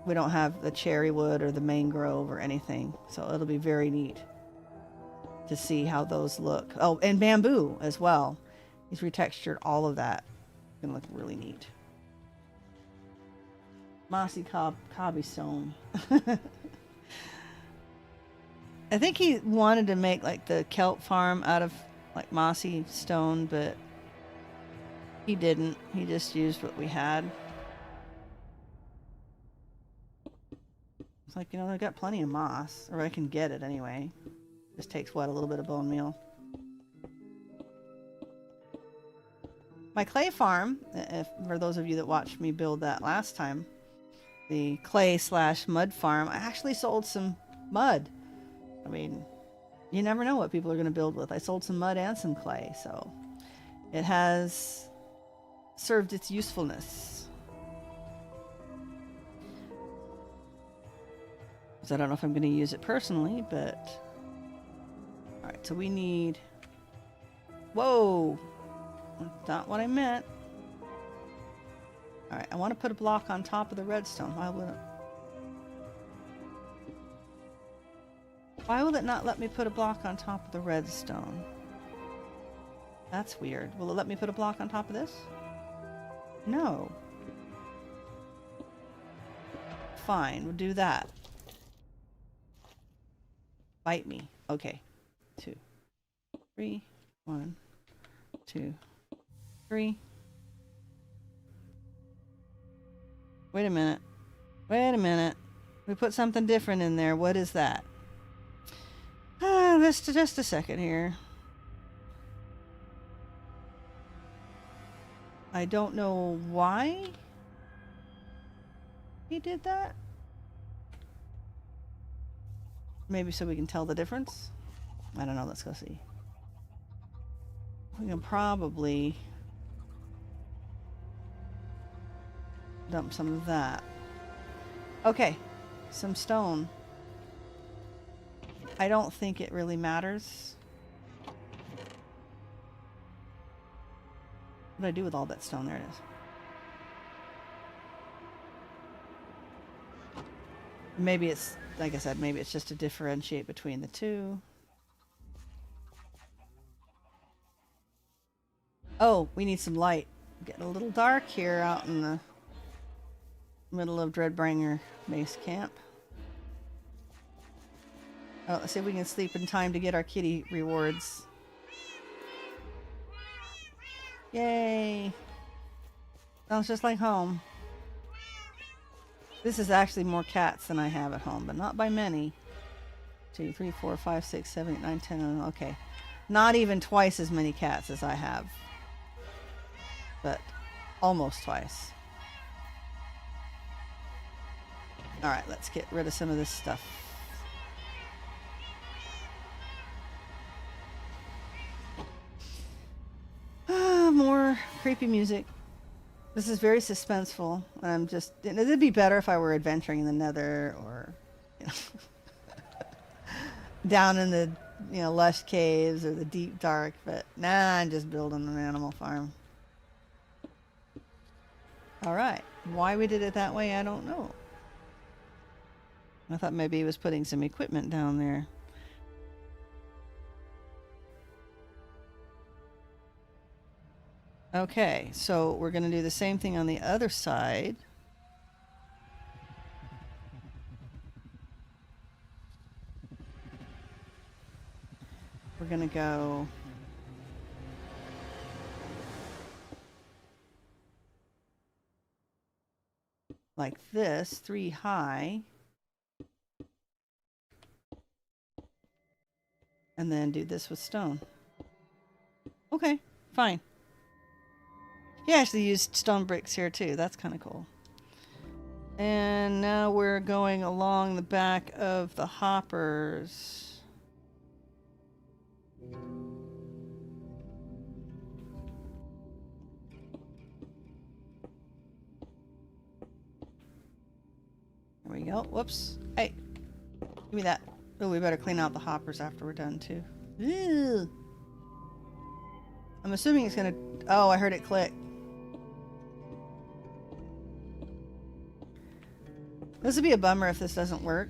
we don't have the cherry wood or the mangrove or anything. So it'll be very neat to see how those look. Oh, and bamboo as well. He's retextured all of that. It's gonna look really neat. Mossy cobblestone. I think he wanted to make like the kelp farm out of like mossy stone, but he didn't. He just used what we had. It's like, you know, I've got plenty of moss, or I can get it anyway. Just takes what, a little bit of bone meal. My clay farm, if for those of you that watched me build that last time, the clay / mud farm, I actually sold some mud. I mean, you never know what people are going to build with. I sold some mud and some clay, so it has served its usefulness. So I don't know if I'm going to use it personally, but... Alright, so we need... Whoa! That's not what I meant. Alright, I want to put a block on top of the redstone. Why will it not let me put a block on top of the redstone? That's weird. Will it let me put a block on top of this? No. Fine, we'll do that. Bite me. Okay. 2, 3, 1, 2, 3. Wait a minute. Wait a minute. We put something different in there. What is that? Just a second here. I don't know why he did that. Maybe so we can tell the difference. I don't know. Let's go see. We can probably dump some of that. Okay, some stone. I don't think it really matters. What do I do with all that stone? There it is. Maybe it's, like I said, maybe it's just to differentiate between the two. Oh, we need some light. Getting a little dark here out in the middle of Dreadbringer base camp. Oh, let's see if we can sleep in time to get our kitty rewards. Yay! Sounds just like home. This is actually more cats than I have at home, but not by many. 2, 3, 4, 5, 6, 7, 8, 9, 10. Okay. Not even twice as many cats as I have. But almost twice. Alright, let's get rid of some of this stuff. More creepy music. This is very suspenseful. I'm just... It'd be better if I were adventuring in the nether or... You know, down in the, you know, lush caves or the deep dark, but nah, I'm just building an animal farm. Alright. Why we did it that way, I don't know. I thought maybe he was putting some equipment down there. Okay, so we're going to do the same thing on the other side. We're going to go like this, 3 high. And then do this with stone. Okay, fine. He actually used stone bricks here too. That's kind of cool. And now we're going along the back of the hoppers. There we go. Whoops. Hey, give me that. Oh, we better clean out the hoppers after we're done too. Ew. I'm assuming it's gonna... Oh, I heard it click. This would be a bummer if this doesn't work.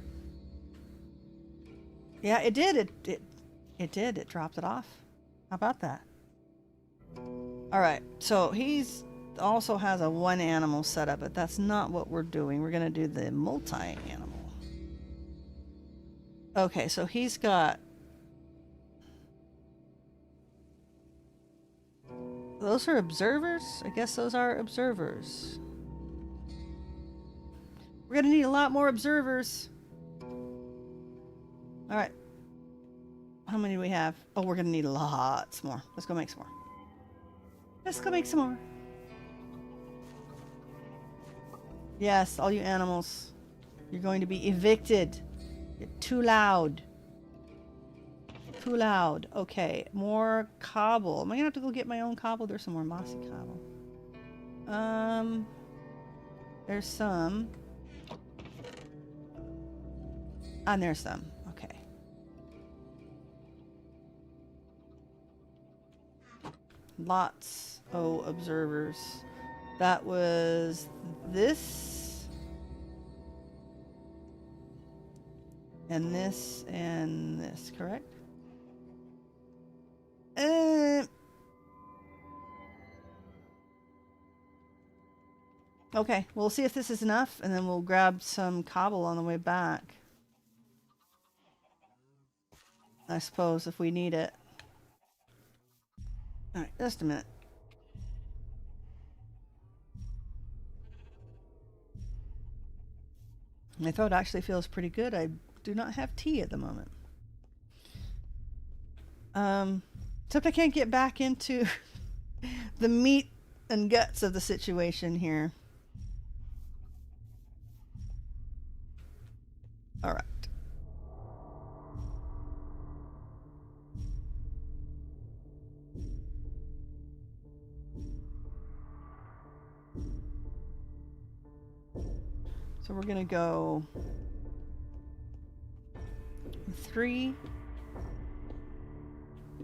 Yeah, it did. It did. It dropped it off. How about that? Alright, so he's also has a one animal setup, but that's not what we're doing. We're going to do the multi-animal. Okay, so he's got... Those are observers? I guess those are observers. We're going to need a lot more observers. Alright. How many do we have? Oh, we're going to need lots more. Let's go make some more. Let's go make some more. Yes, all you animals. You're going to be evicted. You're too loud. Too loud. Okay, more cobble. Am I going to have to go get my own cobble? There's some more mossy cobble. There's some. And there's some. Okay. Lots. Oh, observers. That was this. And this and this, correct? Okay, we'll see if this is enough, and then we'll grab some cobble on the way back. I suppose, if we need it. Alright, just a minute. My throat actually feels pretty good. I do not have tea at the moment. Except I can't get back into the meat and guts of the situation here. Alright. So we're gonna go 3.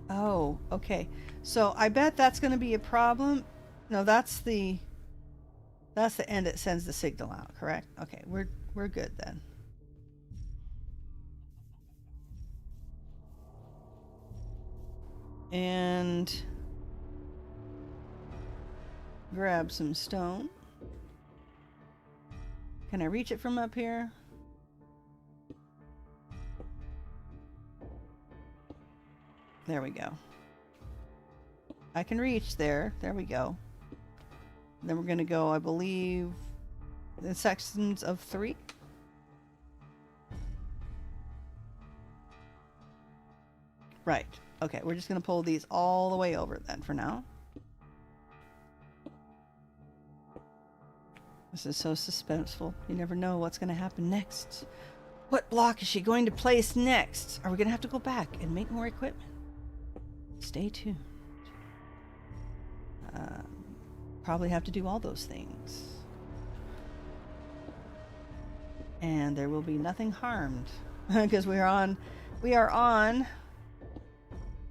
Oh, okay. So I bet that's gonna be a problem. No, that's the end that sends the signal out, correct? Okay, we're good then. And grab some stone. Can I reach it from up here? There we go. I can reach there. There we go. Then we're going to go, I believe, in sections of 3. Right. Okay, we're just going to pull these all the way over then for now. This is so suspenseful. You never know what's going to happen next. What block is she going to place next? Are we going to have to go back and make more equipment? Stay tuned. Probably have to do all those things. And there will be nothing harmed. Because we are on...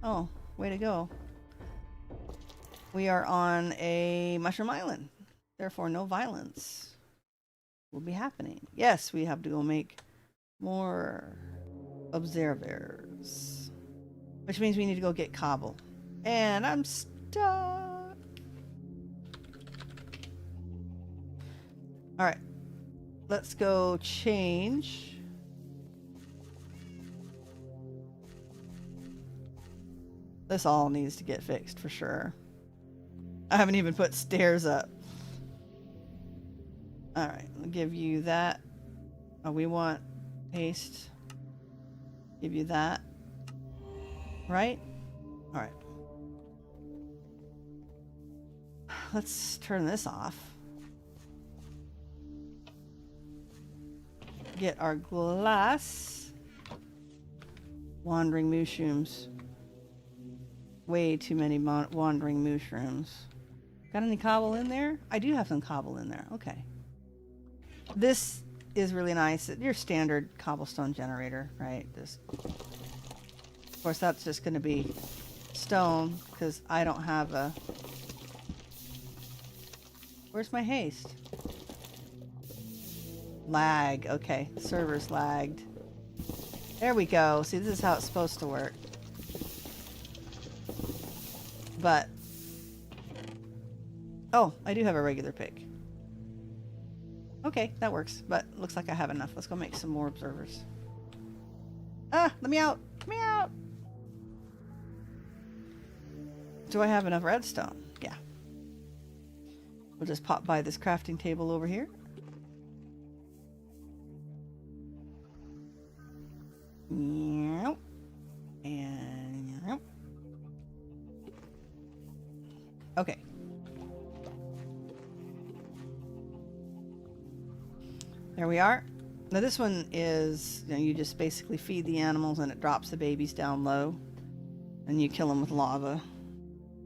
Oh, way to go. We are on a mushroom island. Therefore, no violence will be happening. Yes, we have to go make More observers. Which means we need to go get cobble. And I'm stuck. Alright. Let's go change. This all needs to get fixed for sure. I haven't even put stairs up. Alright, I'll give you that. Oh, we want paste. Give you that. Right? Alright. Let's turn this off. Get our glass. Wandering mushrooms. Way too many wandering mushrooms. Got any cobble in there? I do have some cobble in there. Okay. This is really nice. Your standard cobblestone generator, right? Just, of course, that's just going to be stone because I don't have a... Where's my haste? Lag. Okay. Server's lagged. There we go. See, this is how it's supposed to work. But... Oh, I do have a regular pick. Okay, that works. But looks like I have enough. Let's go make some more observers. Ah, let me out. Let me out. Do I have enough redstone? Yeah. We'll just pop by this crafting table over here. And okay. There we are. Now this one is, you know, you just basically feed the animals and it drops the babies down low. And you kill them with lava.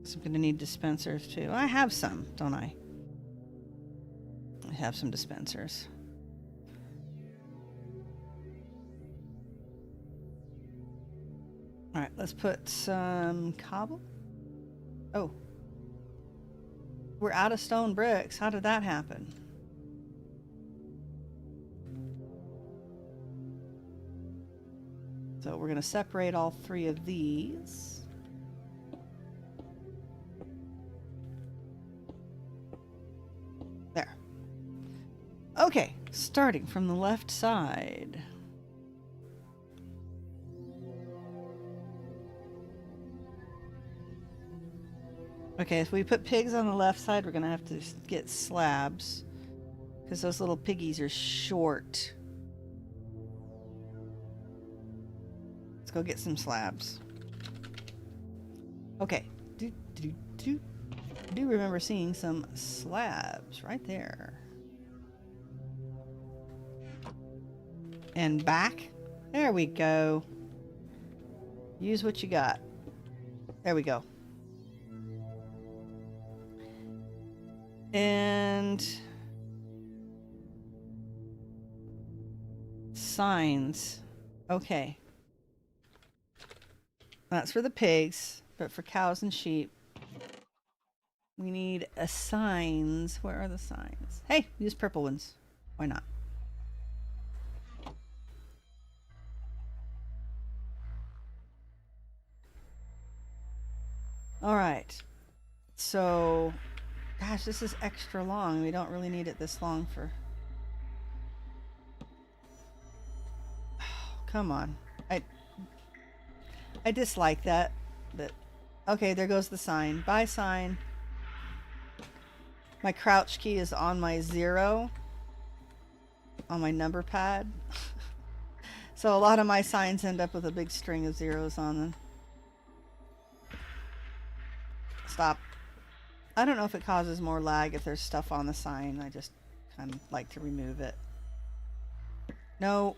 So I'm going to need dispensers too. I have some, don't I? I have some dispensers. Alright, let's put some cobble. Oh. We're out of stone bricks. How did that happen? So we're going to separate all three of these. There. Okay, starting from the left side. Okay, if we put pigs on the left side, we're going to have to get slabs. Because those little piggies are short. Let's go get some slabs. Okay. I do remember seeing some slabs right there. And back. There we go. Use what you got. There we go. And signs. Okay. That's for the pigs, but for cows and sheep, we need a signs. Where are the signs? Hey, use purple ones. Why not? All right. So, gosh, this is extra long. We don't really need it this long for... Oh, come on. I dislike that. But okay, there goes the sign. Bye, sign. My crouch key is on my 0 on my number pad. So a lot of my signs end up with a big string of zeros on them. Stop. I don't know if it causes more lag if there's stuff on the sign. I just kind of like to remove it. No.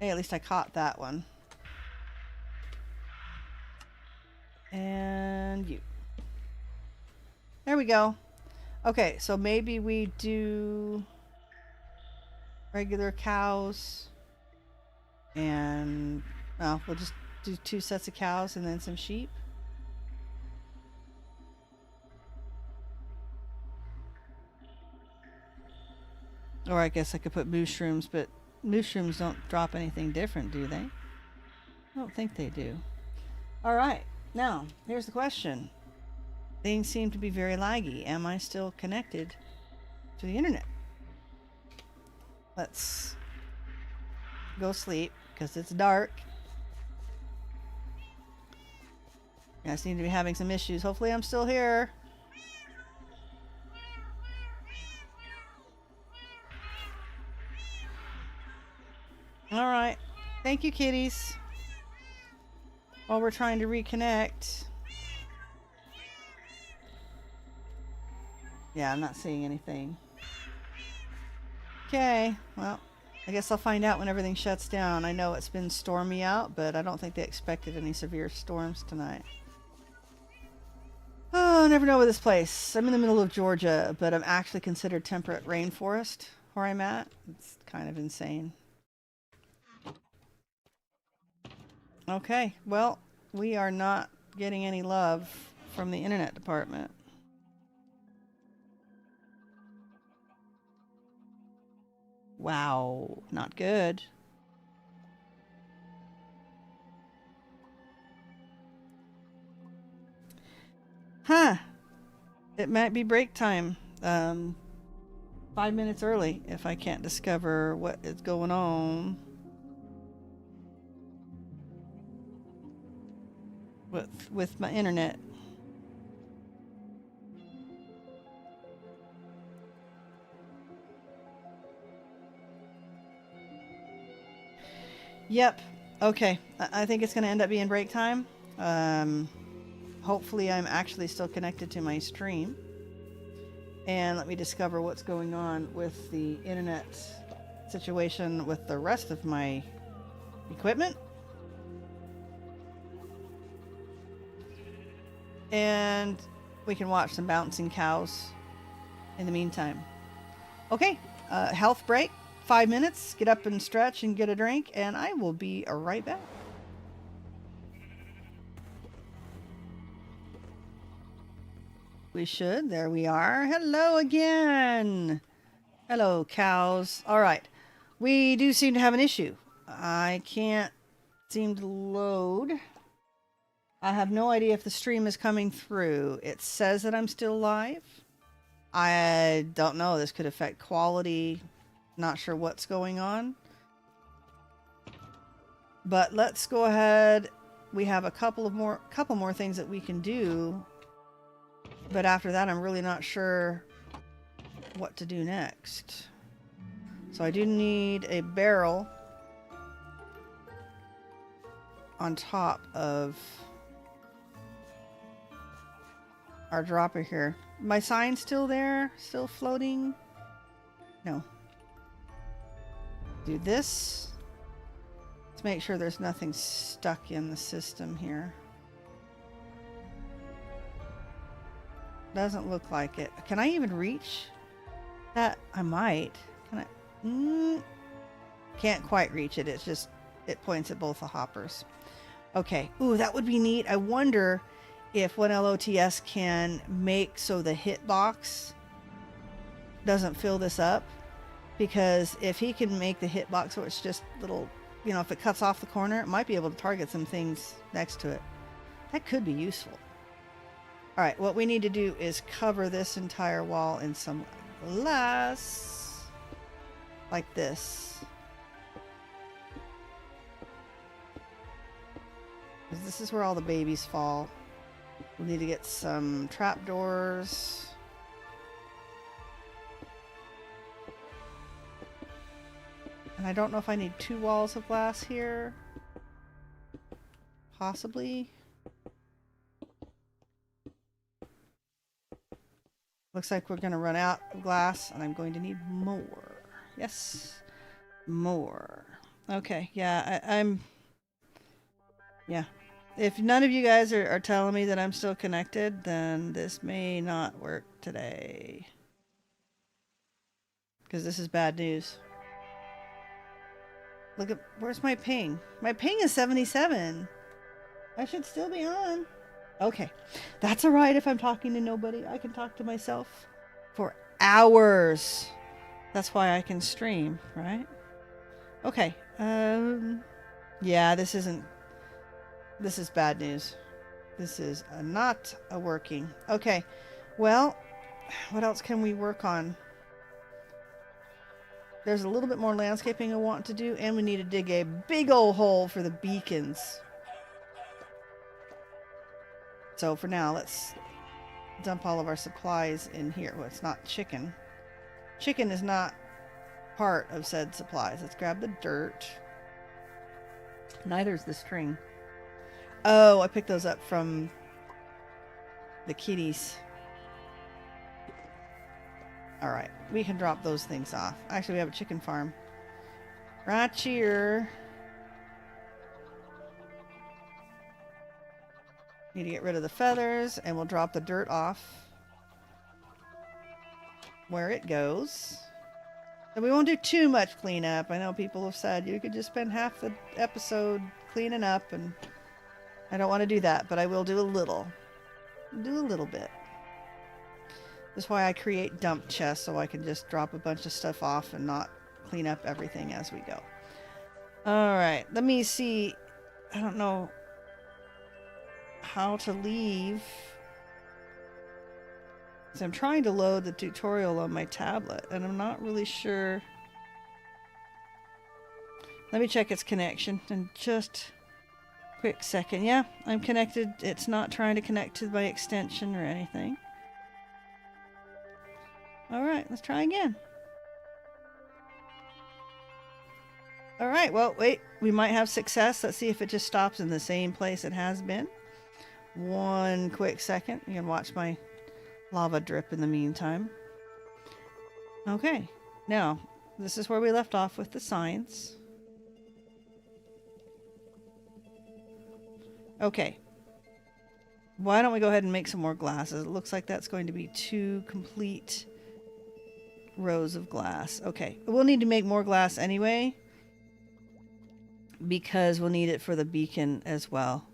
Hey, at least I caught that one. And you. There we go. Okay, so maybe we do regular cows. And, well, we'll just do 2 sets of cows and then some sheep. Or I guess I could put mushrooms, but mushrooms don't drop anything different, do they? I don't think they do. All right. Now, here's the question. Things seem to be very laggy. Am I still connected to the internet? Let's go sleep because it's dark. I seem to be having some issues. Hopefully I'm still here. All right. Thank you, kitties. While we're trying to reconnect. Yeah, I'm not seeing anything. Okay, well, I guess I'll find out when everything shuts down. I know it's been stormy out, but I don't think they expected any severe storms tonight. Oh, I never know with this place. I'm in the middle of Georgia, but I'm actually considered temperate rainforest where I'm at. It's kind of insane. Okay, well, we are not getting any love from the internet department. Wow, not good. Huh. It might be break time. 5 minutes early if I can't discover what is going on with my internet. Yep. Okay. I think it's going to end up being break time. Hopefully I'm actually still connected to my stream. And let me discover what's going on with the internet situation with the rest of my equipment. And we can watch some bouncing cows in the meantime. Okay. Health break. 5 minutes, get up and stretch and get a drink, and I will be right back. We should. There we are. Hello again. Hello, cows. All right. We do seem to have an issue. I can't seem to load. I have no idea if the stream is coming through. It says that I'm still live. I don't know. This could affect quality. Not sure what's going on. But let's go ahead. We have a couple more things that we can do. But after that, I'm really not sure what to do next. So I do need a barrel on top of our dropper here. My sign's still there? Still floating? No. Do this. Let's make sure there's nothing stuck in the system here. Doesn't look like it. Can I even reach that? I might. Can I? Can't quite reach it. It's just, it points at both the hoppers. Okay. Ooh, that would be neat. I wonder if 1LOTS can make so the hitbox doesn't fill this up. Because if he can make the hitbox so it's just little, you know, if it cuts off the corner, it might be able to target some things next to it. That could be useful. All right, what we need to do is cover this entire wall in some glass. Like this. Because this is where all the babies fall. We need to get some trapdoors. And I don't know if I need 2 walls of glass here. Possibly. Looks like we're going to run out of glass and I'm going to need more. Yes. More. Okay. Yeah, I'm... Yeah. If none of you guys are telling me that I'm still connected, then this may not work today. Because this is bad news. Look at, where's my ping? My ping is 77. I should still be on. Okay. That's alright if I'm talking to nobody. I can talk to myself for hours. That's why I can stream, right? Okay. Yeah, this is bad news. This is not a working. Okay. Well, what else can we work on? There's a little bit more landscaping I want to do, and we need to dig a big old hole for the beacons. So for now, let's dump all of our supplies in here. Well, it's not chicken. Chicken is not part of said supplies. Let's grab the dirt. Neither is the string. Oh, I picked those up from the kitties. Alright, we can drop those things off. Actually, we have a chicken farm right here. Need to get rid of the feathers, and we'll drop the dirt off where it goes. And we won't do too much cleanup. I know people have said you could just spend half the episode cleaning up, and I don't want to do that, but I will do a little. Do a little bit. That's why I create dump chests, so I can just drop a bunch of stuff off and not clean up everything as we go. Alright, let me see. I don't know how to leave. So I'm trying to load the tutorial on my tablet, and I'm not really sure. Let me check its connection in just a quick second. Yeah, I'm connected. It's not trying to connect to my extension or anything. Alright, let's try again. Alright, well, wait. We might have success. Let's see if it just stops in the same place it has been. One quick second. You can watch my lava drip in the meantime. Okay, now this is where we left off with the signs. Okay, why don't we go ahead and make some more glasses? It looks like that's going to be 2 complete rows of glass. Okay, we'll need to make more glass anyway, because we'll need it for the beacon as well.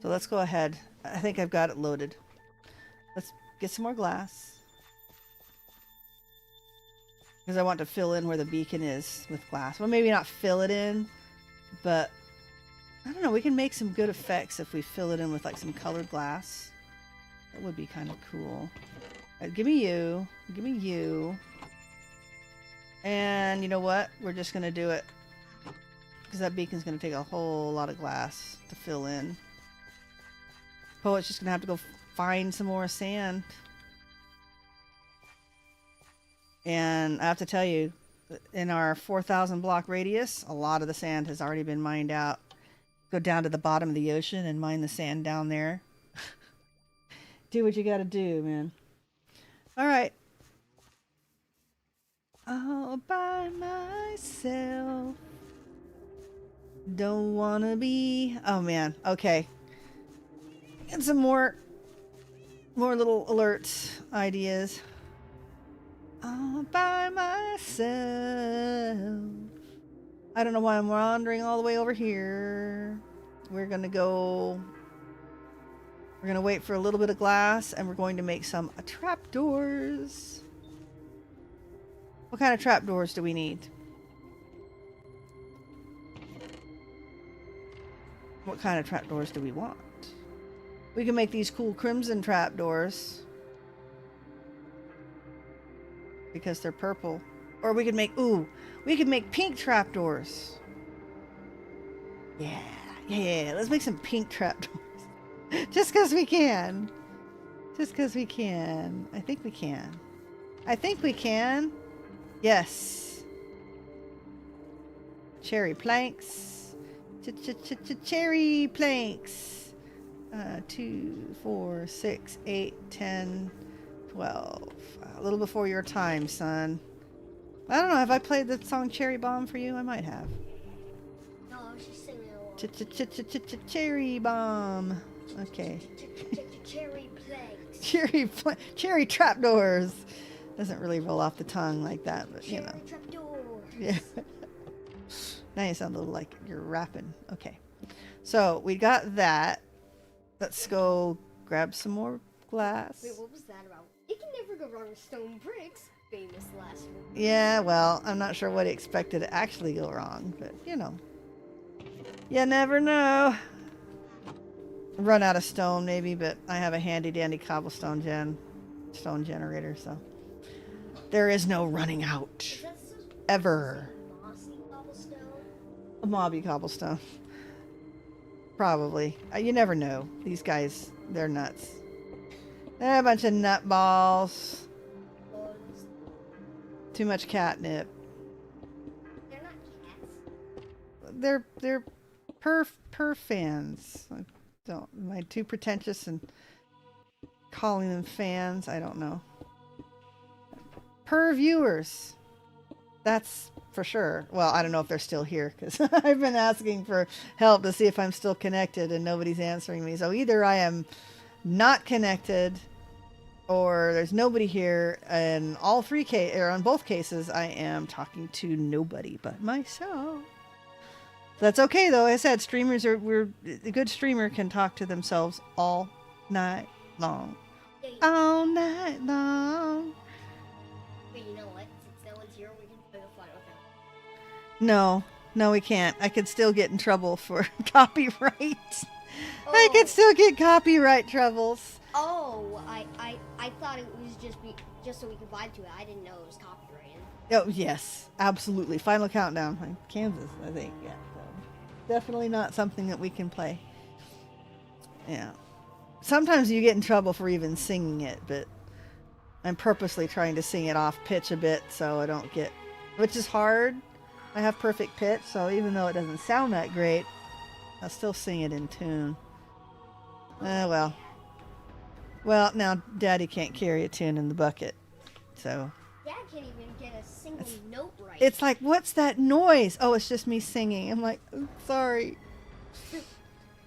So let's go ahead. I think I've got it loaded. Let's get some more glass, because I want to fill in where the beacon is with glass. Well, maybe not fill it in, but I don't know. We can make some good effects if we fill it in with like some colored glass. That would be kind of cool. Give me you. Give me you. And you know what? We're just going to do it, because that beacon's going to take a whole lot of glass to fill in. Poet's just going to have to go find some more sand. And I have to tell you, in our 4,000 block radius, a lot of the sand has already been mined out. Go down to the bottom of the ocean and mine the sand down there. Do what you gotta do, man. Alright. All by myself. Don't wanna be... Oh, man. Okay. And some more little alerts ideas. All by myself. I don't know why I'm wandering all the way over here. We're gonna wait for a little bit of glass, and we're going to make some trapdoors. What kind of trapdoors do we need? What kind of trapdoors do we want? We can make these cool crimson trapdoors, because they're purple. Or we could make, we could make pink trapdoors. Yeah, let's make some pink trapdoors. Just because we can. Just because we can. I think we can. I think we can. Yes. Cherry planks. Cherry planks. 2, 4, 6, 8, 10, 12. A little before your time, son. I don't know. Have I played the song Cherry Bomb for you? I might have. No, I was just singing along. Cherry Bomb. Okay. Cherry plagues. Cherry trapdoors. Doesn't really roll off the tongue like that, but you know. Cherry trapdoors. Yeah. Now you sound a little like you're rapping. Okay. So we got that. Let's go grab some more glass. Wait, what was that about? You can never go wrong with stone bricks. famous last word. Yeah, well, I'm not sure what he expected to actually go wrong, but you know. You never know. Run out of stone maybe, but I have a handy dandy cobblestone stone generator, so there is no running out. Is that Ever. mossy cobblestone? A mobby cobblestone. Probably. You never know. These guys, they're nuts. They're a bunch of nutballs. Too much catnip. They're not cats. They're Pyrrh fans. Am I too pretentious in calling them fans? I don't know. Pyrrh viewers. That's for sure. Well, I don't know if they're still here because I've been asking for help to see if I'm still connected and nobody's answering me. So either I am not connected or there's nobody here. And on both cases, I am talking to nobody but myself. That's okay though. I said a good streamer can talk to themselves all night long. All night long. But you know what? Since no one's here, we can play the Final Countdown. No, we can't. I could still get in trouble for copyright. Oh. I could still get copyright troubles. Oh, I thought it was just so we could vibe to it. I didn't know it was copyrighted. Oh, yes, absolutely. Final Countdown. Kansas, I think. Yeah. So definitely not something that we can play. Yeah. Sometimes you get in trouble for even singing it, but I'm purposely trying to sing it off pitch a bit so I don't get, which is hard. I have perfect pitch, so even though it doesn't sound that great, I'll still sing it in tune. Well, now Daddy can't carry a tune in the bucket, so. Dad can't even get a single note right. It's like, what's that noise? Oh, it's just me singing. I'm like, sorry.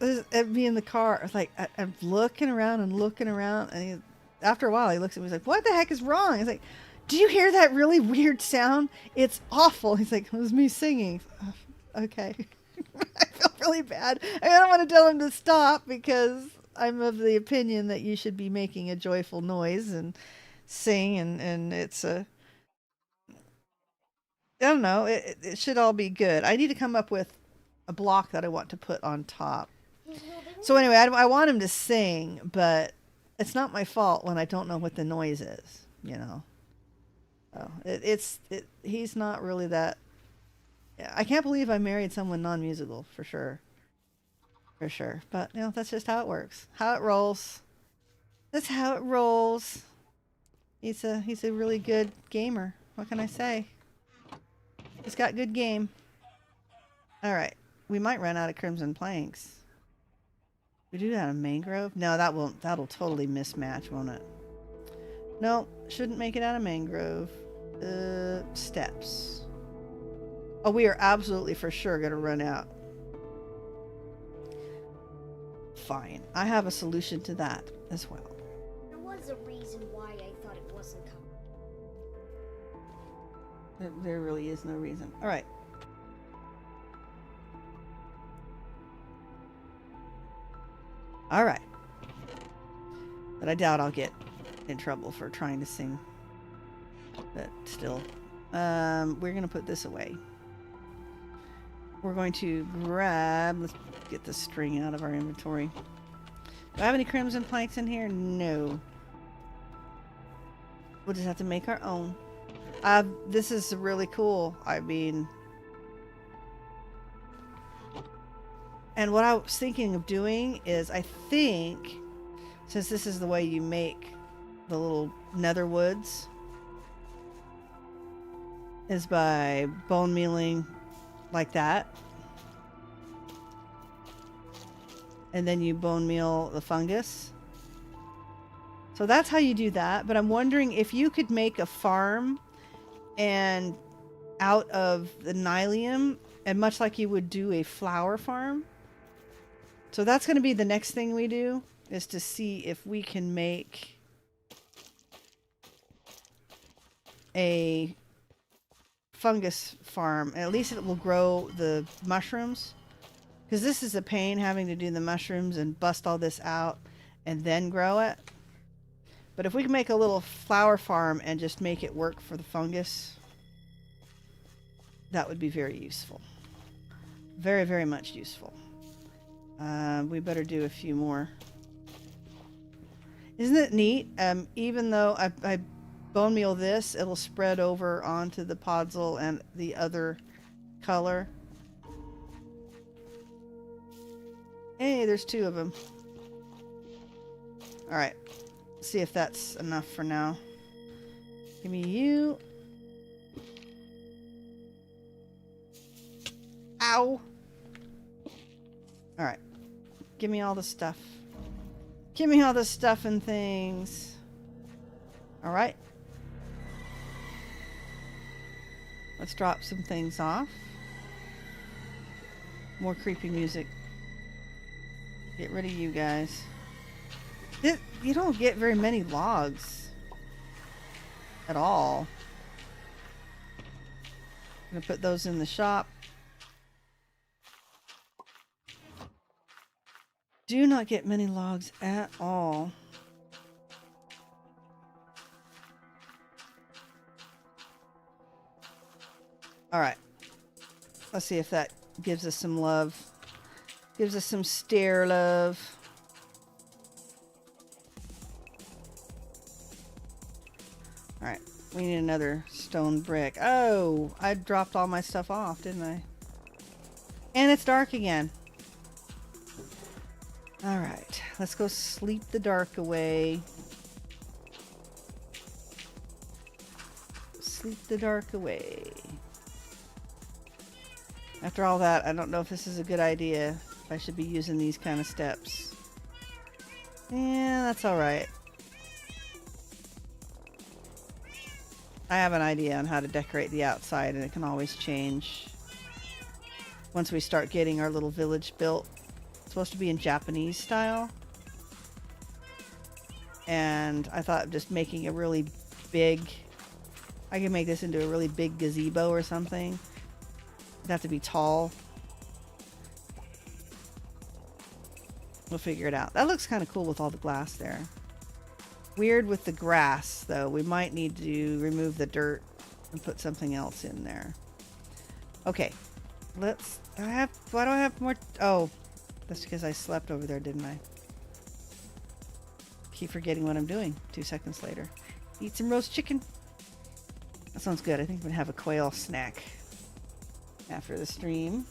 Me in the car. It's like, I'm looking around, and after a while, he looks at me. He's like, "What the heck is wrong?" He's like, "Do you hear that really weird sound? It's awful." He's like, "It was me singing." Okay. I feel really bad. I don't want to tell him to stop because I'm of the opinion that you should be making a joyful noise and sing, and it's a. I don't know. It should all be good. I need to come up with a block that I want to put on top. So anyway, I want him to sing, but it's not my fault when I don't know what the noise is, you know. So he's not really that. I can't believe I married someone non-musical, for sure. But you know, that's just how it works, how it rolls. That's how it rolls. He's a really good gamer. What can I say? He's got good game. All right, we might run out of crimson planks. We do that in mangrove? No, that'll totally mismatch, won't it? No, shouldn't make it out of mangrove. Steps. Oh, we are absolutely for sure gonna run out. Fine. I have a solution to that as well. There was a reason why I thought it wasn't coming. There really is no reason. All right. All right. But I doubt I'll get in trouble for trying to sing. But still. We're going to put this away. We're going to grab... Let's get the string out of our inventory. Do I have any crimson planks in here? No. We'll just have to make our own. This is really cool. I mean... And what I was thinking of doing is, I think, since this is the way you make the little nether woods, is by bone mealing like that. And then you bone meal the fungus. So that's how you do that. But I'm wondering if you could make a farm and out of the nylium, and much like you would do a flower farm. So that's going to be the next thing we do, is to see if we can make a fungus farm. At least it will grow the mushrooms. Because this is a pain, having to do the mushrooms and bust all this out and then grow it. But if we can make a little flower farm and just make it work for the fungus, that would be very useful. Very, very much useful. We better do a few more. Isn't it neat? Even though I bone meal this, it'll spread over onto the podzol and the other color. Hey, there's 2 of them. Alright. See if that's enough for now. Give me you. Ow! Alright. Give me all the stuff. Give me all the stuff and things. Alright. Let's drop some things off. More creepy music. Get rid of you guys. You don't get very many logs. At all. I'm gonna put those in the shop. Do not get many logs at all. Alright. Let's see if that gives us some love. Gives us some stair love. Alright. We need another stone brick. Oh! I dropped all my stuff off, didn't I? And it's dark again. Alright. Let's go sleep the dark away. Sleep the dark away. After all that, I don't know if this is a good idea. If I should be using these kind of steps. Yeah, that's alright. I have an idea on how to decorate the outside, and it can always change once we start getting our little village built. It's supposed to be in Japanese style. And I thought just making a really big... I can make this into a really big gazebo or something. It'd have to be tall. We'll figure it out. That looks kind of cool with all the glass there. Weird with the grass, though. We might need to remove the dirt and put something else in there. Okay. Let's... Why do I have more... Oh. That's because I slept over there, didn't I? Keep forgetting what I'm doing. 2 seconds later. Eat some roast chicken. That sounds good. I think I'm going to have a quail snack after the stream.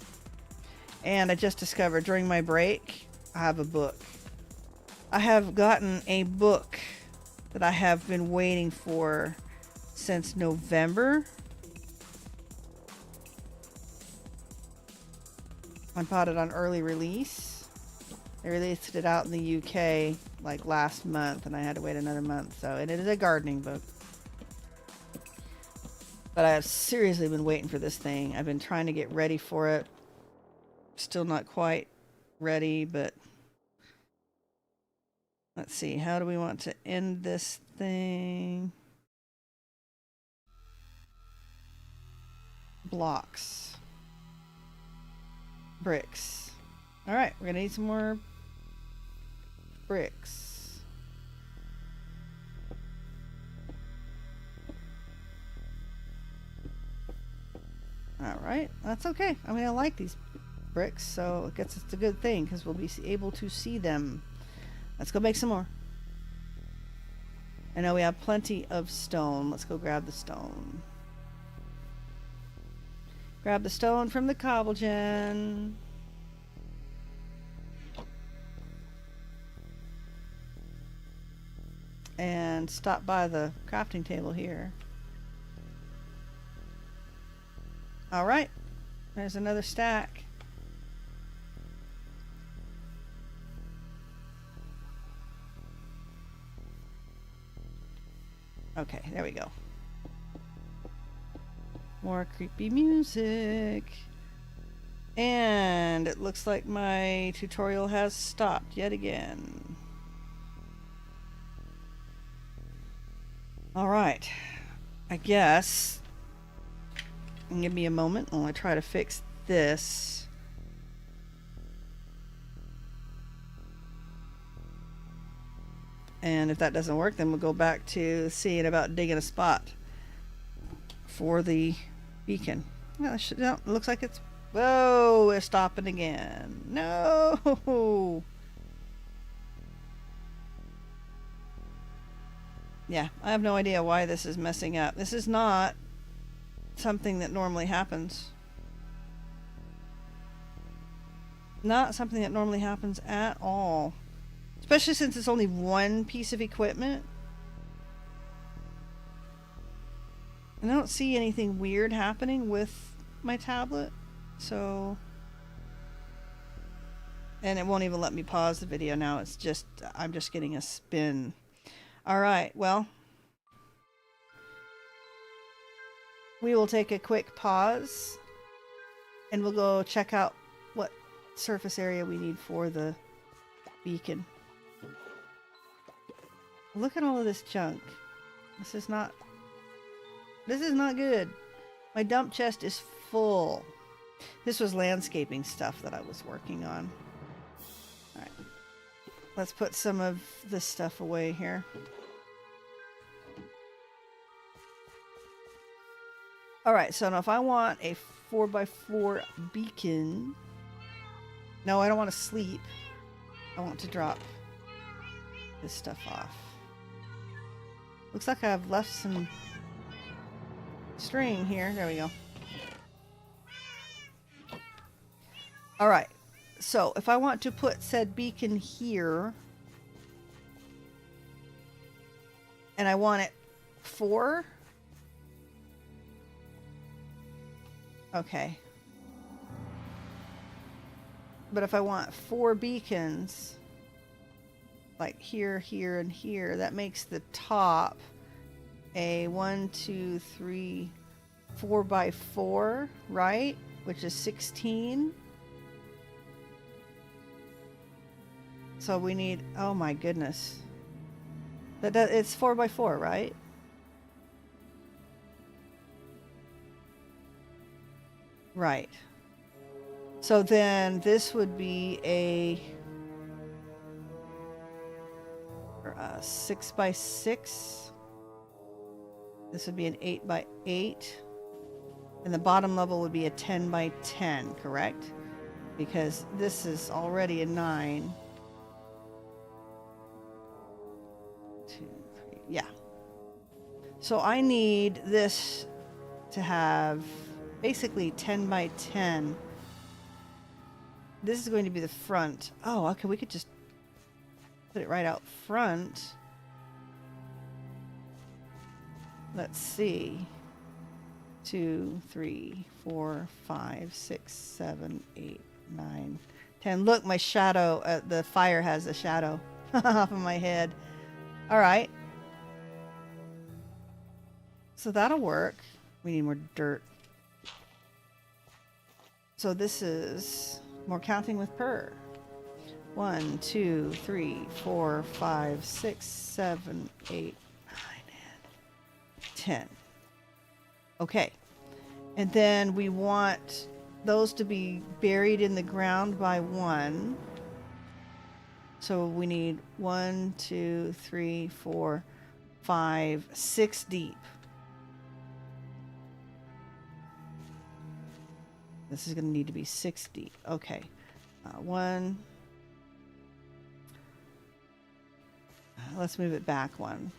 And I just discovered during my break, I have a book. I have gotten a book that I have been waiting for since November. I bought it on early release. They released it out in the UK like last month, and I had to wait another month. So, and it is a gardening book. But I have seriously been waiting for this thing. I've been trying to get ready for it. Still not quite ready, but let's see. How do we want to end this thing? Blocks. Bricks. Alright, we're gonna need some more bricks. Alright, that's okay. I mean, I like these bricks, so I guess it's a good thing because we'll be able to see them. Let's go make some more. I know we have plenty of stone. Let's go grab the stone. Grab the stone from the cobble gen. And stop by the crafting table here. Alright. There's another stack. Okay, there we go. More creepy music. And it looks like my tutorial has stopped yet again. Alright. I guess. Give me a moment while I try to fix this. And if that doesn't work, then we'll go back to seeing about digging a spot for the beacon. No, it looks like it's... Whoa, it's stopping again. No! Yeah, I have no idea why this is messing up. This is not something that normally happens. Not something that normally happens at all. Especially since it's only one piece of equipment. And I don't see anything weird happening with my tablet. So... And it won't even let me pause the video now. It's just... I'm just getting a spin. Alright, well... We will take a quick pause. And we'll go check out what surface area we need for the beacon. Look at all of this junk. This is not good. My dump chest is full. This was landscaping stuff that I was working on. Alright. Let's put some of this stuff away here. Alright, so now if I want a 4x4 beacon... No, I don't want to sleep. I want to drop this stuff off. Looks like I've left some string here. There we go. Alright, so if I want to put said beacon here, and I want it 4, okay. But if I want 4 beacons, like here, here, and here, that makes the top a 1, 2, 3, 4x4, right? Which is 16. So we need, oh my goodness. It's 4x4, right? Right. So then this would be a 6x6. This would be an 8x8. And the bottom level would be a 10x10, correct? Because this is already a 9. 2, 3, yeah. So I need this to have basically 10x10. This is going to be the front. Oh, okay, we could just put it right out front. Let's see. 2, 3, 4, 5, 6, 7, 8, 9, 10. Look, my shadow, the fire has a shadow off of my head. All right. So that'll work. We need more dirt. So this is more counting with Pyrrh. 1, 2, 3, 4, 5, 6, 7, 8, 9, 10. Okay. And then we want those to be buried in the ground by 1. So we need 1, 2, 3, 4, 5, 6 deep. This is going to need to be 6 deep. Okay. 1. Let's move it back 1.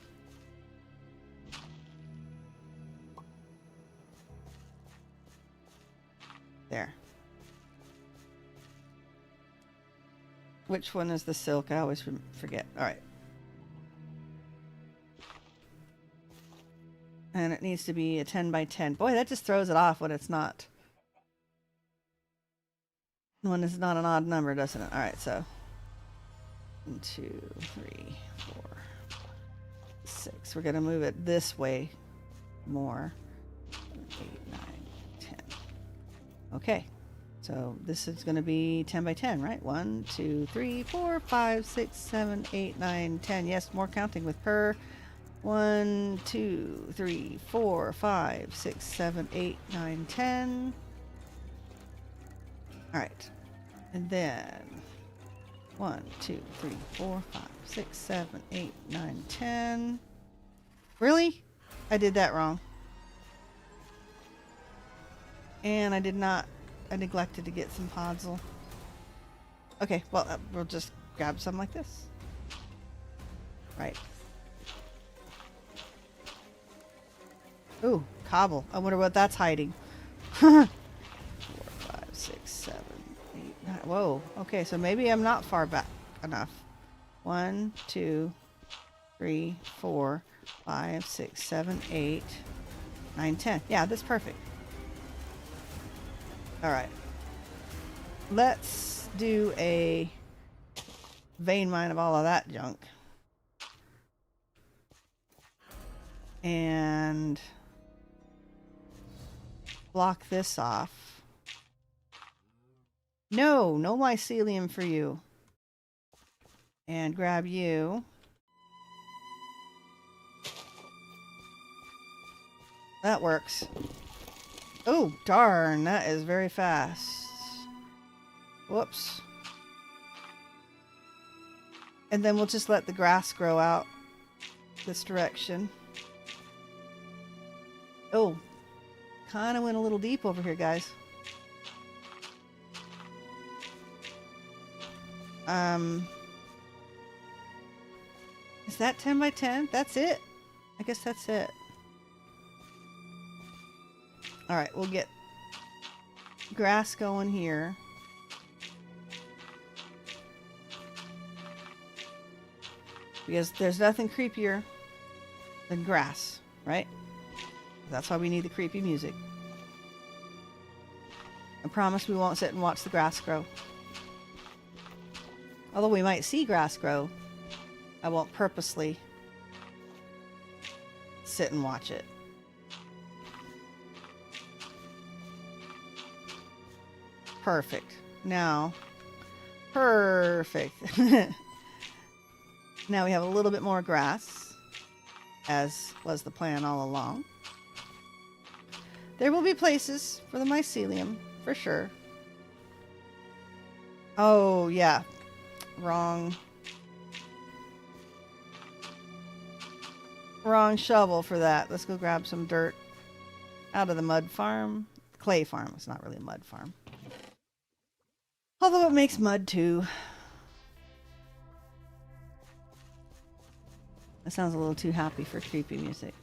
There. Which one is the silk? I always forget. All right. And it needs to be a 10x10. Boy, that just throws it off when it's not. When it's not an odd number, doesn't it? All right, so 1, 2, 3, 4, 6. We're going to move it this way more. 8, 9, 10. Okay. So this is going to be 10x10, right? 1, 2, 3, 4, 5, 6, 7, 8, 9, 10. Yes, more counting with Pyrrh. 1, 2, 3, 4, 5, 6, 7, 8, 9, 10. All right. And then 1, 2, 3, 4, 5, 6, 7, 8, 9, 10. Really? I did that wrong. And I did not. I neglected to get some podzol. Okay, well, we'll just grab some like this. Right. Ooh, cobble. I wonder what that's hiding. 4, 5, 6, 7, 8, 9. Whoa. Okay, so maybe I'm not far back enough. 1, 2, 3, 4, 5, 6, 7, 8, 9, 10. Yeah, that's perfect. All right. Let's do a vein mine of all of that junk. And block this off. No mycelium for you. And grab you. That works. Oh, darn, that is very fast. Whoops. And then we'll just let the grass grow out this direction. Oh, kind of went a little deep over here, guys. Is that 10 by 10? That's it. I guess that's it. All right, we'll get grass going here. Because there's nothing creepier than grass, right? That's why we need the creepy music. I promise we won't sit and watch the grass grow. Although we might see grass grow, I won't purposely sit and watch it. Perfect. Now, perfect. Now we have a little bit more grass, as was the plan all along. There will be places for the mycelium, for sure. Oh, yeah. Wrong shovel for that. Let's go grab some dirt out of the mud farm. Clay farm. It's not really a mud farm. Although it makes mud too. That sounds a little too happy for creepy music.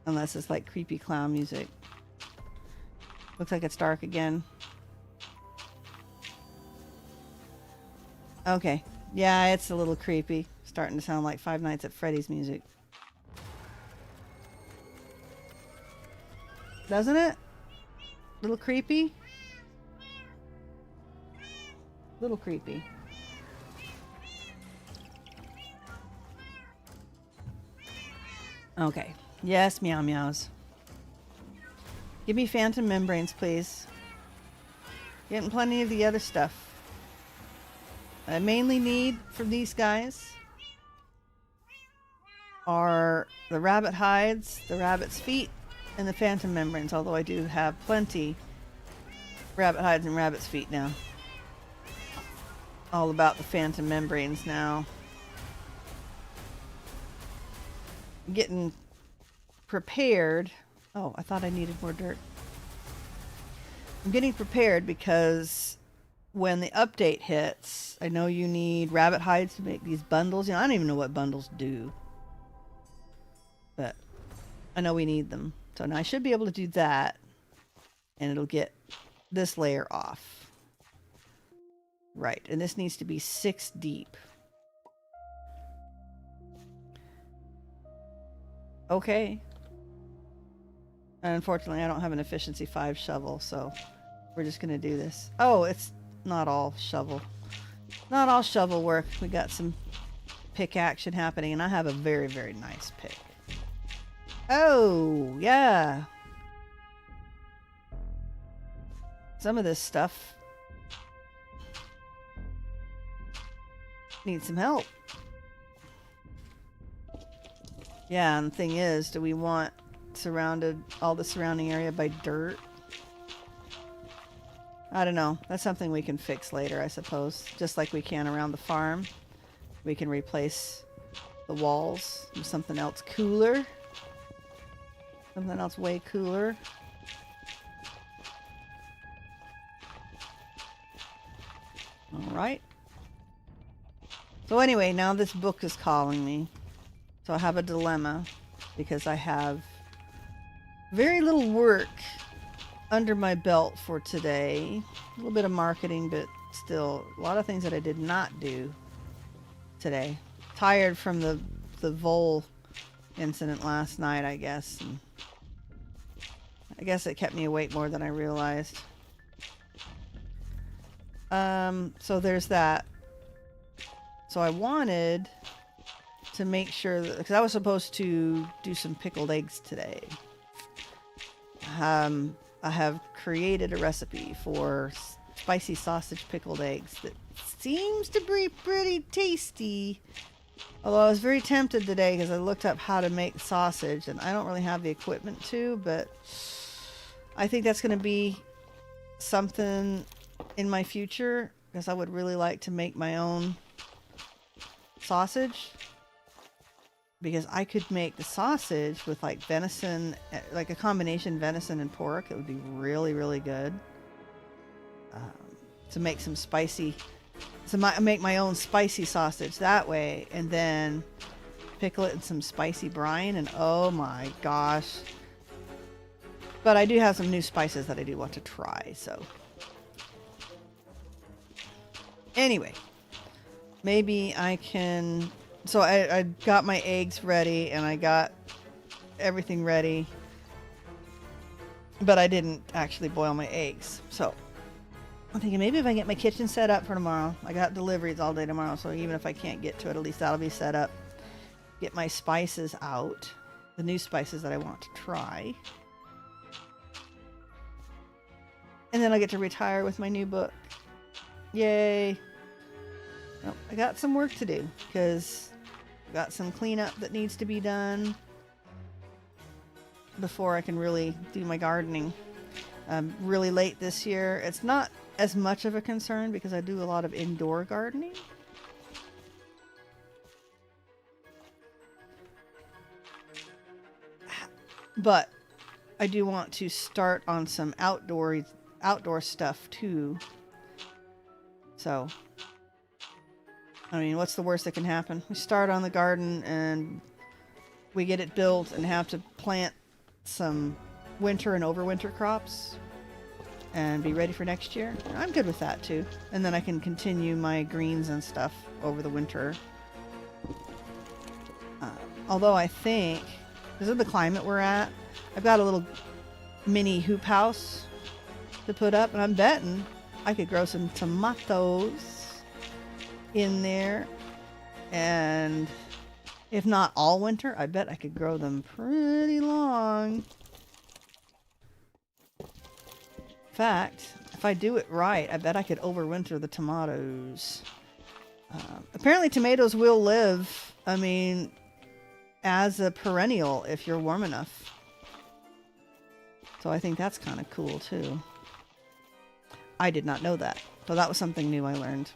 Unless it's like creepy clown music. Looks like it's dark again. Okay. Yeah, it's a little creepy. Starting to sound like Five Nights at Freddy's music. Doesn't it? Little creepy? Little creepy. Okay. Yes, meow meows. Give me phantom membranes, please. Getting plenty of the other stuff. I mainly need from these guys are the rabbit hides, the rabbit's feet, and the phantom membranes, although I do have plenty rabbit hides and rabbit's feet now. All about the phantom membranes now. Getting prepared. Oh, I thought I needed more dirt. I'm getting prepared because when the update hits, I know you need rabbit hides to make these bundles. You know, I don't even know what bundles do. But I know we need them. So now I should be able to do that. And it'll get this layer off. Right. And this needs to be 6 deep. Okay. And unfortunately, I don't have an efficiency 5 shovel, so we're just going to do this. Oh, it's not all shovel. Not all shovel work. We got some pick action happening, and I have a very, very nice pick. Oh, yeah. Some of this stuff needs some help. Yeah, and the thing is, do we want all the surrounding area by dirt? I don't know. That's something we can fix later, I suppose. Just like we can around the farm. We can replace the walls with something else cooler. Something else way cooler. Alright. So anyway, now this book is calling me. So I have a dilemma because I have very little work under my belt for today. A little bit of marketing, but still a lot of things that I did not do today. Tired from the vole incident last night, I guess. And I guess it kept me awake more than I realized. So there's that. So I wanted to make sure that, because I was supposed to do some pickled eggs today. I have created a recipe for spicy sausage pickled eggs that seems to be pretty tasty. Although I was very tempted today because I looked up how to make sausage and I don't really have the equipment to, but I think that's going to be something in my future because I would really like to make my own sausage. Because I could make the sausage with like venison, like a combination venison and pork. It would be really, really good. To make some spicy, make my own spicy sausage that way, and then pickle it in some spicy brine, and oh my gosh. But I do have some new spices that I do want to try, so. Anyway, maybe I can... So I got my eggs ready and I got everything ready, but I didn't actually boil my eggs. So I'm thinking maybe if I get my kitchen set up for tomorrow, I got deliveries all day tomorrow, so even if I can't get to it, at least that'll be set up. Get my spices out, the new spices that I want to try. And then I'll get to retire with my new book. Yay. Well, I got some work to do because got some cleanup that needs to be done before I can really do my gardening. Really late this year. It's not as much of a concern because I do a lot of indoor gardening. But I do want to start on some outdoor stuff too. So I mean, what's the worst that can happen? We start on the garden and we get it built and have to plant some winter and overwinter crops and be ready for next year. I'm good with that too. And then I can continue my greens and stuff over the winter. Although I think, because of the climate we're at, I've got a little mini hoop house to put up, and I'm betting I could grow some tomatoes in there, and if not all winter, I bet I could grow them pretty long. In fact, if I do it right, I bet I could overwinter the tomatoes. Apparently tomatoes will live, I mean, as a perennial if you're warm enough. So I think that's kind of cool too. I did not know that. So that was something new I learned.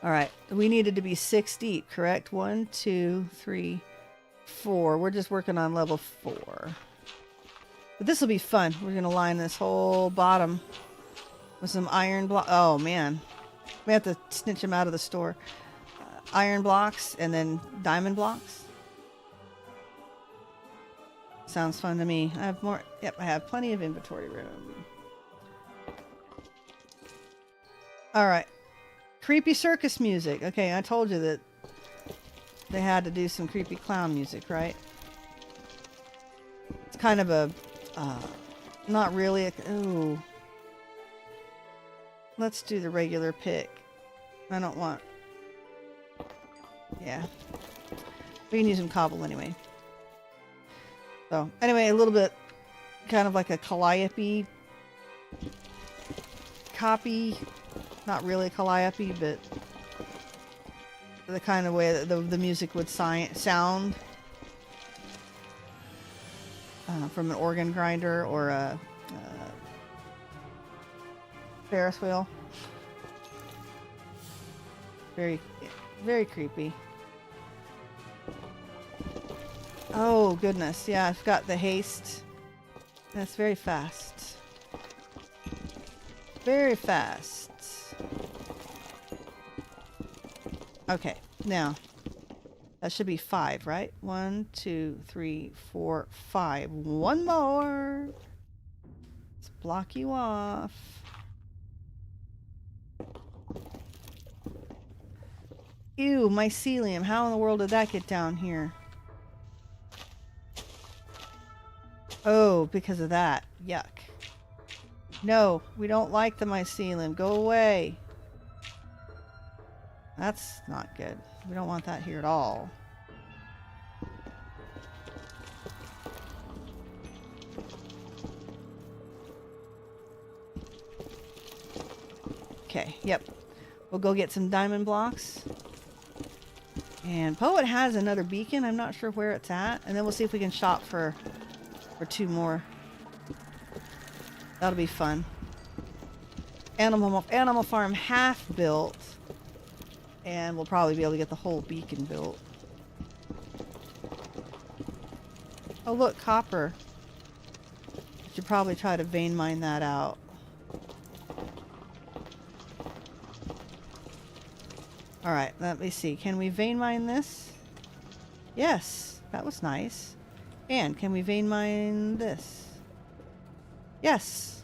All right, we needed to be 6 deep, correct? 1, 2, 3, 4. We're just working on level 4. But this will be fun. We're going to line this whole bottom with some iron block. Oh, man. We have to snitch them out of the store. Iron blocks and then diamond blocks. Sounds fun to me. I have more. Yep, I have plenty of inventory room. All right. Creepy circus music. Okay, I told you that they had to do some creepy clown music, right? It's kind of a, not really a, ooh. Let's do the regular pick. I don't want, yeah. We can use some cobble anyway. So, anyway, a little bit kind of like a calliope copy. Not really a calliope, but the kind of way that the music would sound from an organ grinder or a Ferris wheel. Very, very creepy. Oh goodness, yeah, I've got the haste. That's very fast. Very fast. Okay, now that should be 5, right? 1, 2, 3, 4, 5. One more. Let's block you off. Ew, mycelium. How in the world did that get down here? Oh, because of that. Yuck. No, we don't like the mycelium. Go away. That's not good. We don't want that here at all. Okay, yep. We'll go get some diamond blocks. And Poet has another beacon. I'm not sure where it's at. And then we'll see if we can shop for 2 more. That'll be fun. Animal farm half built. And we'll probably be able to get the whole beacon built. Oh look, copper. Should probably try to vein mine that out. Alright, let me see. Can we vein mine this? Yes, that was nice. And can we vein mine this? Yes.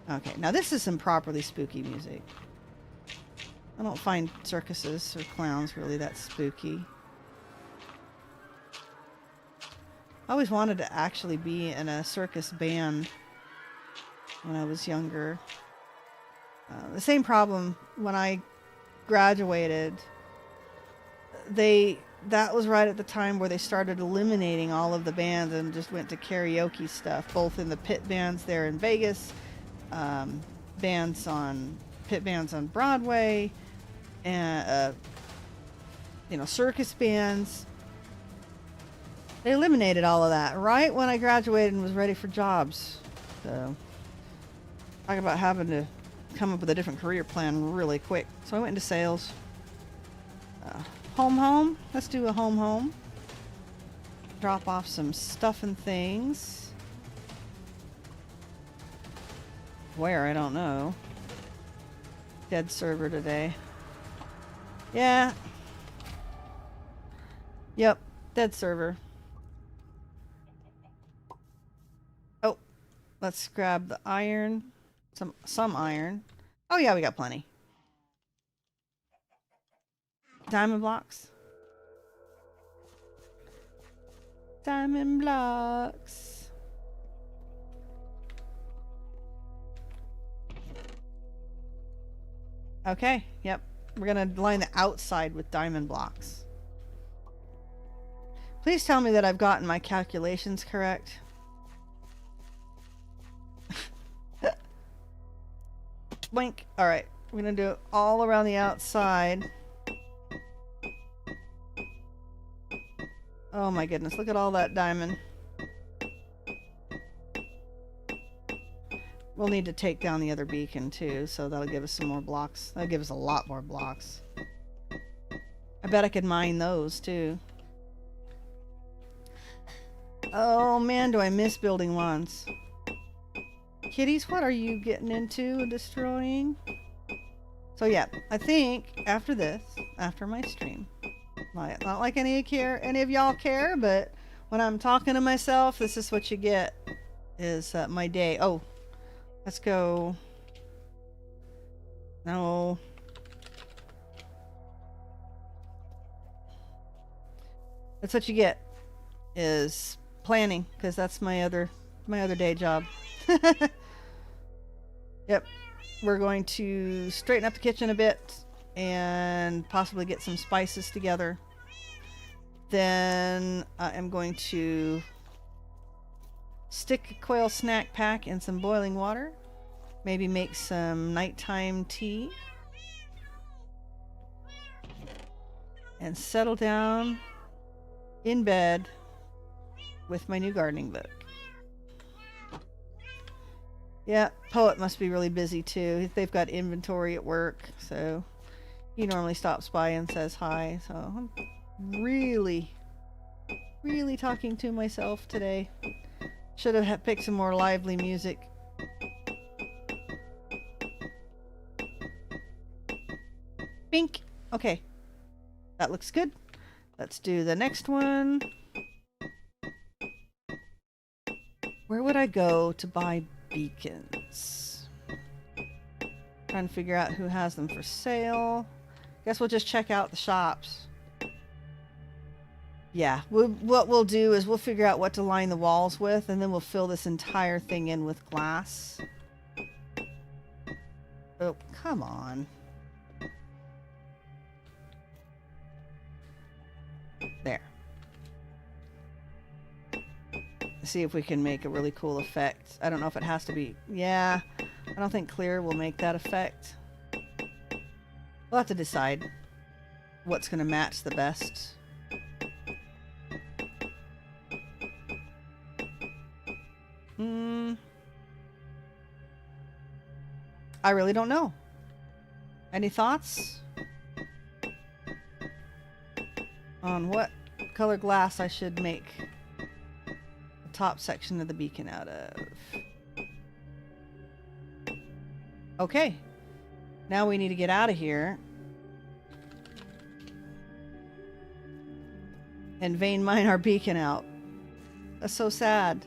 Okay, now this is some properly spooky music. I don't find circuses or clowns really that spooky. I always wanted to actually be in a circus band when I was younger. The same problem when I graduated. That was right at the time where they started eliminating all of the bands and just went to karaoke stuff, both in the pit bands there in Vegas, pit bands on Broadway, and circus bands. They eliminated all of that right when I graduated and was ready for jobs. So talk about having to come up with a different career plan really quick. So I went into sales. Home. Let's do a home. Drop off some stuff and things. Where? I don't know. Dead server today. Yeah. Yep. Dead server. Oh. Let's grab the iron. Some iron. Oh yeah, we got plenty. Diamond blocks. Diamond blocks. Okay, yep. We're gonna line the outside with diamond blocks. Please tell me that I've gotten my calculations correct. Blink. Alright, we're gonna do it all around the outside. Oh my goodness, look at all that diamond. We'll need to take down the other beacon too, so that'll give us some more blocks. That'll give us a lot more blocks. I bet I could mine those too. Oh man, do I miss building wands. Kitties, what are you getting into destroying? So yeah, I think after this, after my stream, not like any of y'all care, but when I'm talking to myself, this is what you get, is my day. Oh, let's go. No. That's what you get, is planning, because that's my other day job. Yep, we're going to straighten up the kitchen a bit and possibly get some spices together. Then I am going to stick a quail snack pack in some boiling water, maybe make some nighttime tea, and settle down in bed with my new gardening book. Yeah, Poet must be really busy too. They've got inventory at work, so he normally stops by and says hi. So I'm really talking to myself today. Should have picked some more lively music. Bink. Okay, that looks good. Let's do the next one. Where would I go to buy beacons? Trying to figure out who has them for sale. Guess we'll just check out the shops. Yeah, what we'll do is we'll figure out what to line the walls with, and then we'll fill this entire thing in with glass. Oh, come on. There. See if we can make a really cool effect. I don't know if it has to be... Yeah, I don't think clear will make that effect. We'll have to decide what's going to match the best. I really don't know. Any thoughts on what color glass I should make the top section of the beacon out of? Okay, now we need to get out of here and vein mine our beacon out. That's so sad.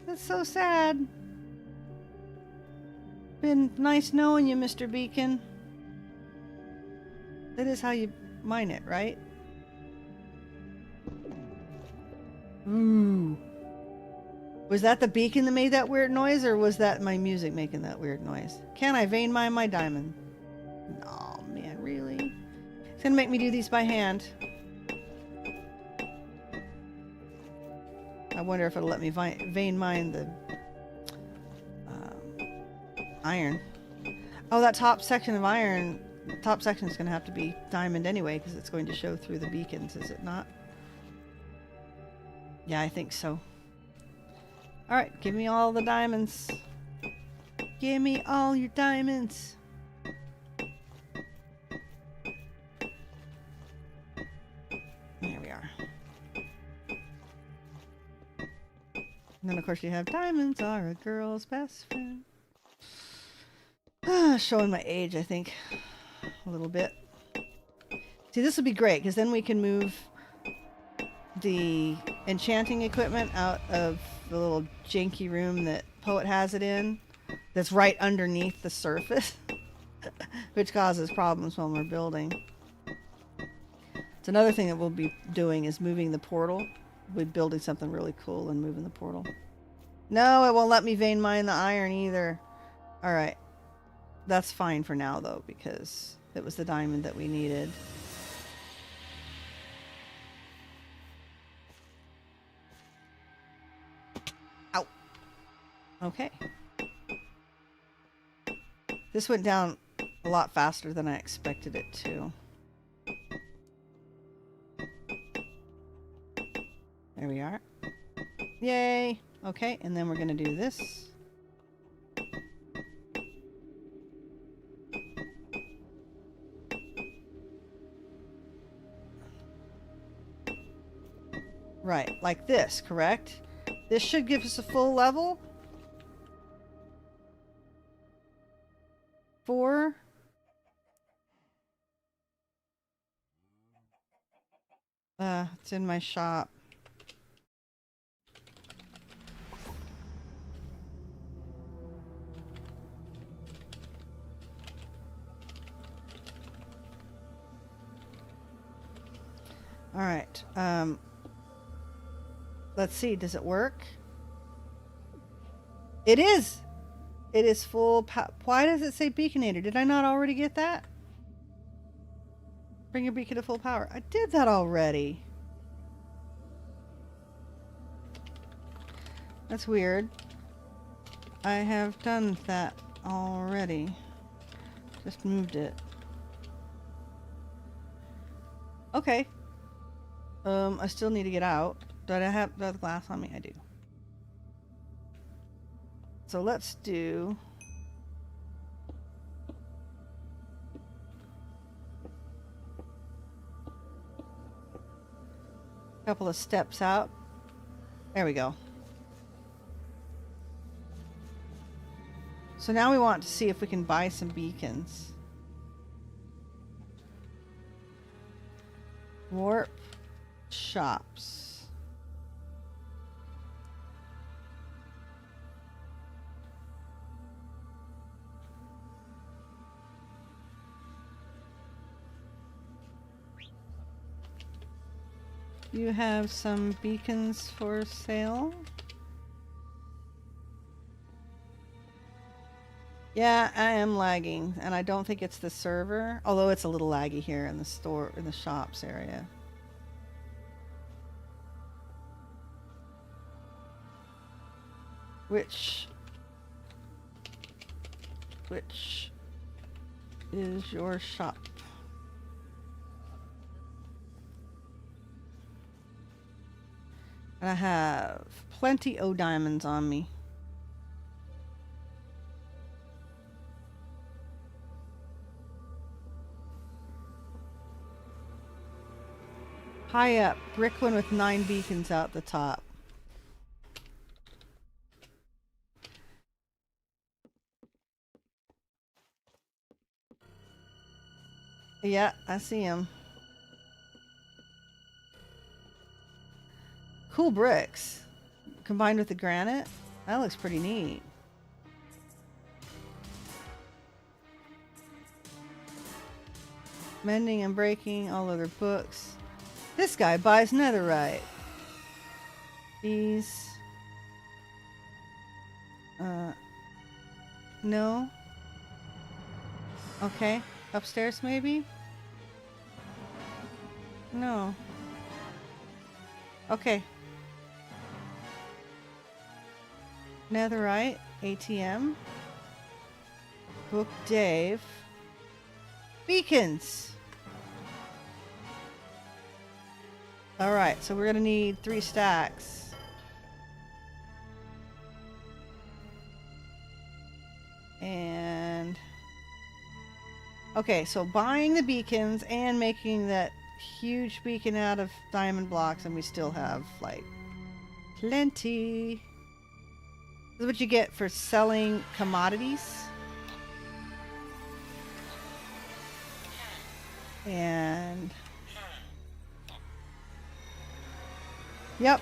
That's so sad. Been nice knowing you, Mr. Beacon. That is how you mine it, right? Ooh. Was that the beacon that made that weird noise, or was that my music making that weird noise? Can I vein mine my diamond? Oh man, really? It's gonna make me do these by hand. I wonder if it'll let me vein mine the iron. Oh, that top section of iron, top section is going to have to be diamond anyway, because it's going to show through the beacons, is it not? Yeah, I think so. Alright, give me all the diamonds. Give me all your diamonds. There we are. And then of course you have diamonds are a girl's best friend. Showing my age, I think, a little bit. See, this would be great, because then we can move the enchanting equipment out of the little janky room that Poet has it in, that's right underneath the surface, which causes problems when we're building. It's another thing that we'll be doing is moving the portal. We'll be building something really cool and moving the portal. No, it won't let me vein mine the iron either. Alright. That's fine for now, though, because it was the diamond that we needed. Ow. Okay. This went down a lot faster than I expected it to. There we are. Yay! Okay, and then we're going to do this. Right, like this, correct? This should give us a full level. 4. It's in my shop. All right. Let's see. Does it work? It is. It is full. Why does it say Beaconator? Did I not already get that? Bring your beacon to full power. I did that already. That's weird. I have done that already. Just moved it. Okay. I still need to get out. Do I have the glass on me? I do. So let's do... a couple of steps out. There we go. So now we want to see if we can buy some beacons. Warp shops. You have some beacons for sale? Yeah, I am lagging, and I don't think it's the server, although it's a little laggy here in the store, in the shops area. Which is your shop? And I have plenty of diamonds on me. High up, brick one with 9 beacons out the top. Yeah, I see him. Cool bricks. Combined with the granite. That looks pretty neat. Mending and breaking all other books. This guy buys netherite. These. No. Okay. Upstairs maybe? No. Okay. Netherite. ATM. Book Dave. Beacons. Alright, so we're gonna need 3 stacks. And... okay, so buying the beacons and making that huge beacon out of diamond blocks, and we still have, like, plenty. This is what you get for selling commodities. And... yep.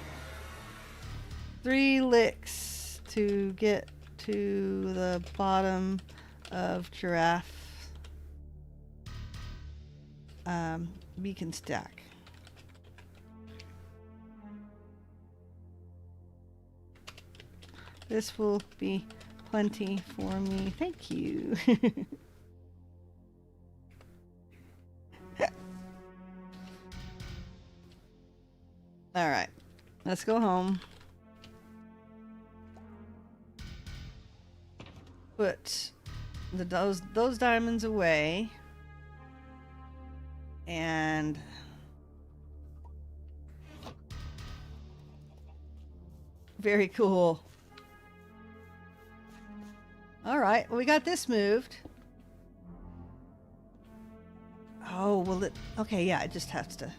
3 licks to get to the bottom of giraffe beacon stack. This will be plenty for me. Thank you. All right, let's go home. Put those diamonds away. And very cool. All right, well, we got this moved. Oh, well, okay, yeah, it just has to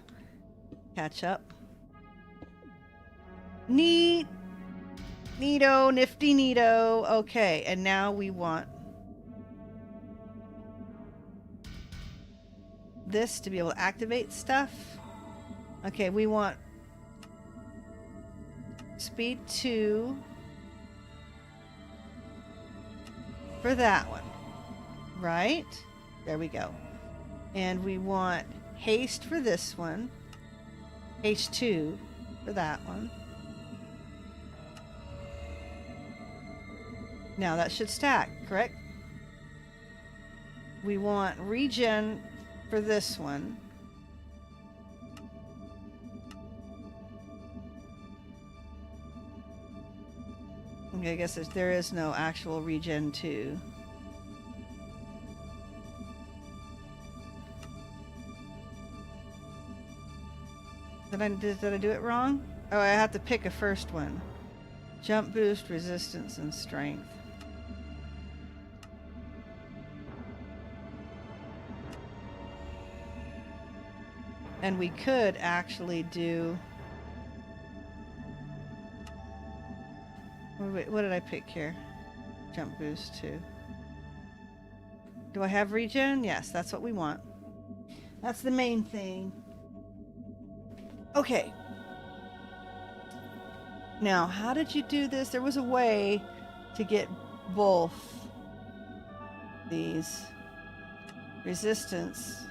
catch up. Neat. Neato, nifty neato. Okay, and now we want this to be able to activate stuff. Okay, we want speed 2 for that one. Right? There we go. And we want haste for this one. Haste 2 for that one. Now that should stack, correct? We want regen for this one. Okay, I guess there is no actual regen 2. Did I do it wrong? Oh, I have to pick a first one. Jump boost, resistance, and strength. And we could actually do... Wait, what did I pick here? Jump boost 2. Do I have regen? Yes, that's what we want. That's the main thing. Okay. Now, how did you do this? There was a way to get both these. Resistance.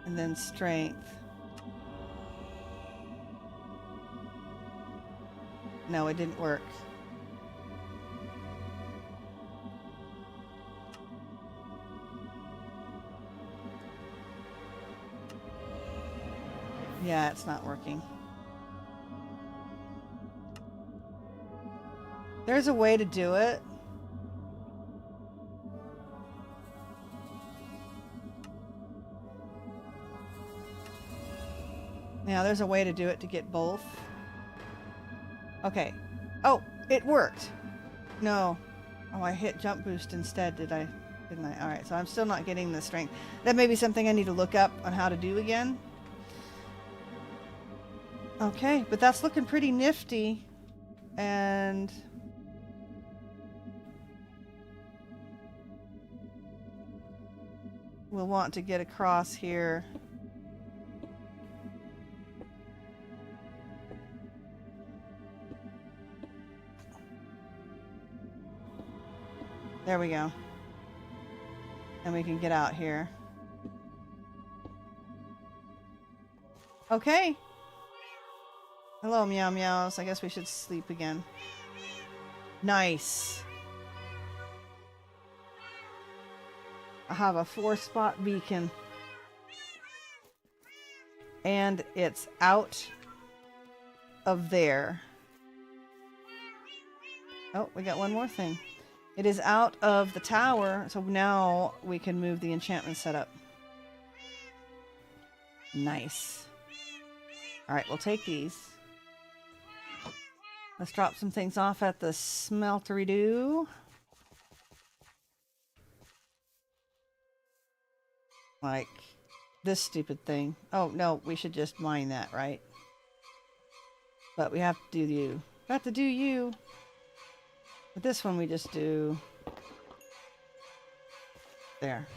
And then strength. No, it didn't work. Yeah, it's not working. There's a way to do it. Now, there's a way to do it to get both. Okay. Oh, it worked. No. Oh, I hit jump boost instead, didn't I? Alright, so I'm still not getting the strength. That may be something I need to look up on how to do again. Okay, but that's looking pretty nifty. And... we'll want to get across here. There we go. And we can get out here. Okay. Hello, meow meows. I guess we should sleep again. Nice. I have a 4-spot beacon. And it's out of there. Oh, we got one more thing. It is out of the tower, so now we can move the enchantment setup. Nice. Alright, we'll take these. Let's drop some things off at the smeltery-doo. Like this stupid thing. Oh, no, we should just mine that, right? But we have to do you. Got to do you. But this one we just do there.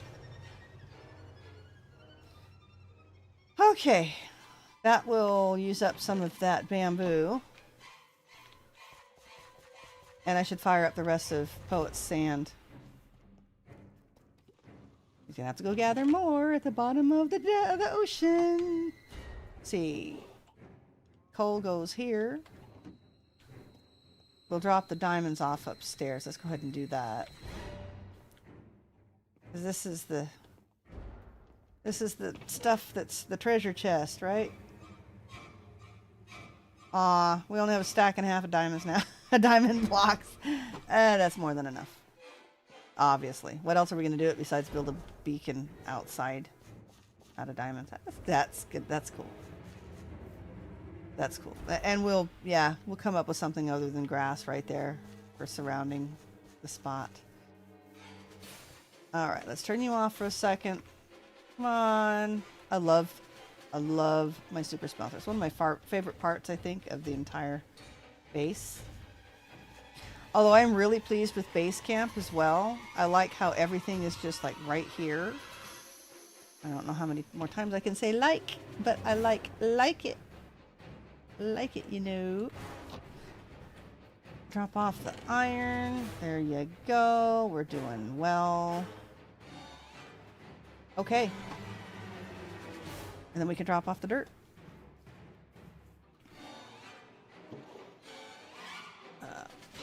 Okay. That will use up some of that bamboo. And I should fire up the rest of Poet's sand. He's gonna have to go gather more at the bottom of the ocean. Let's see. Coal goes here. We'll drop the diamonds off upstairs. Let's go ahead and do that. 'Cause this is the stuff that's the treasure chest, right? Aw, we only have a stack and a half of diamonds now. Diamond blocks. That's more than enough. Obviously. What else are we going to do it besides build a beacon outside out of diamonds? That's good. That's cool. That's cool. And we'll come up with something other than grass right there for surrounding the spot. Alright, let's turn you off for a second. Come on. I love my super smelter. It's one of my favorite parts, I think, of the entire base. Although I'm really pleased with base camp as well. I like how everything is just like right here. I don't know how many more times I can say like, but I like it. Like it, you know. Drop off the iron. There you go. We're doing well. Okay. And then we can drop off the dirt.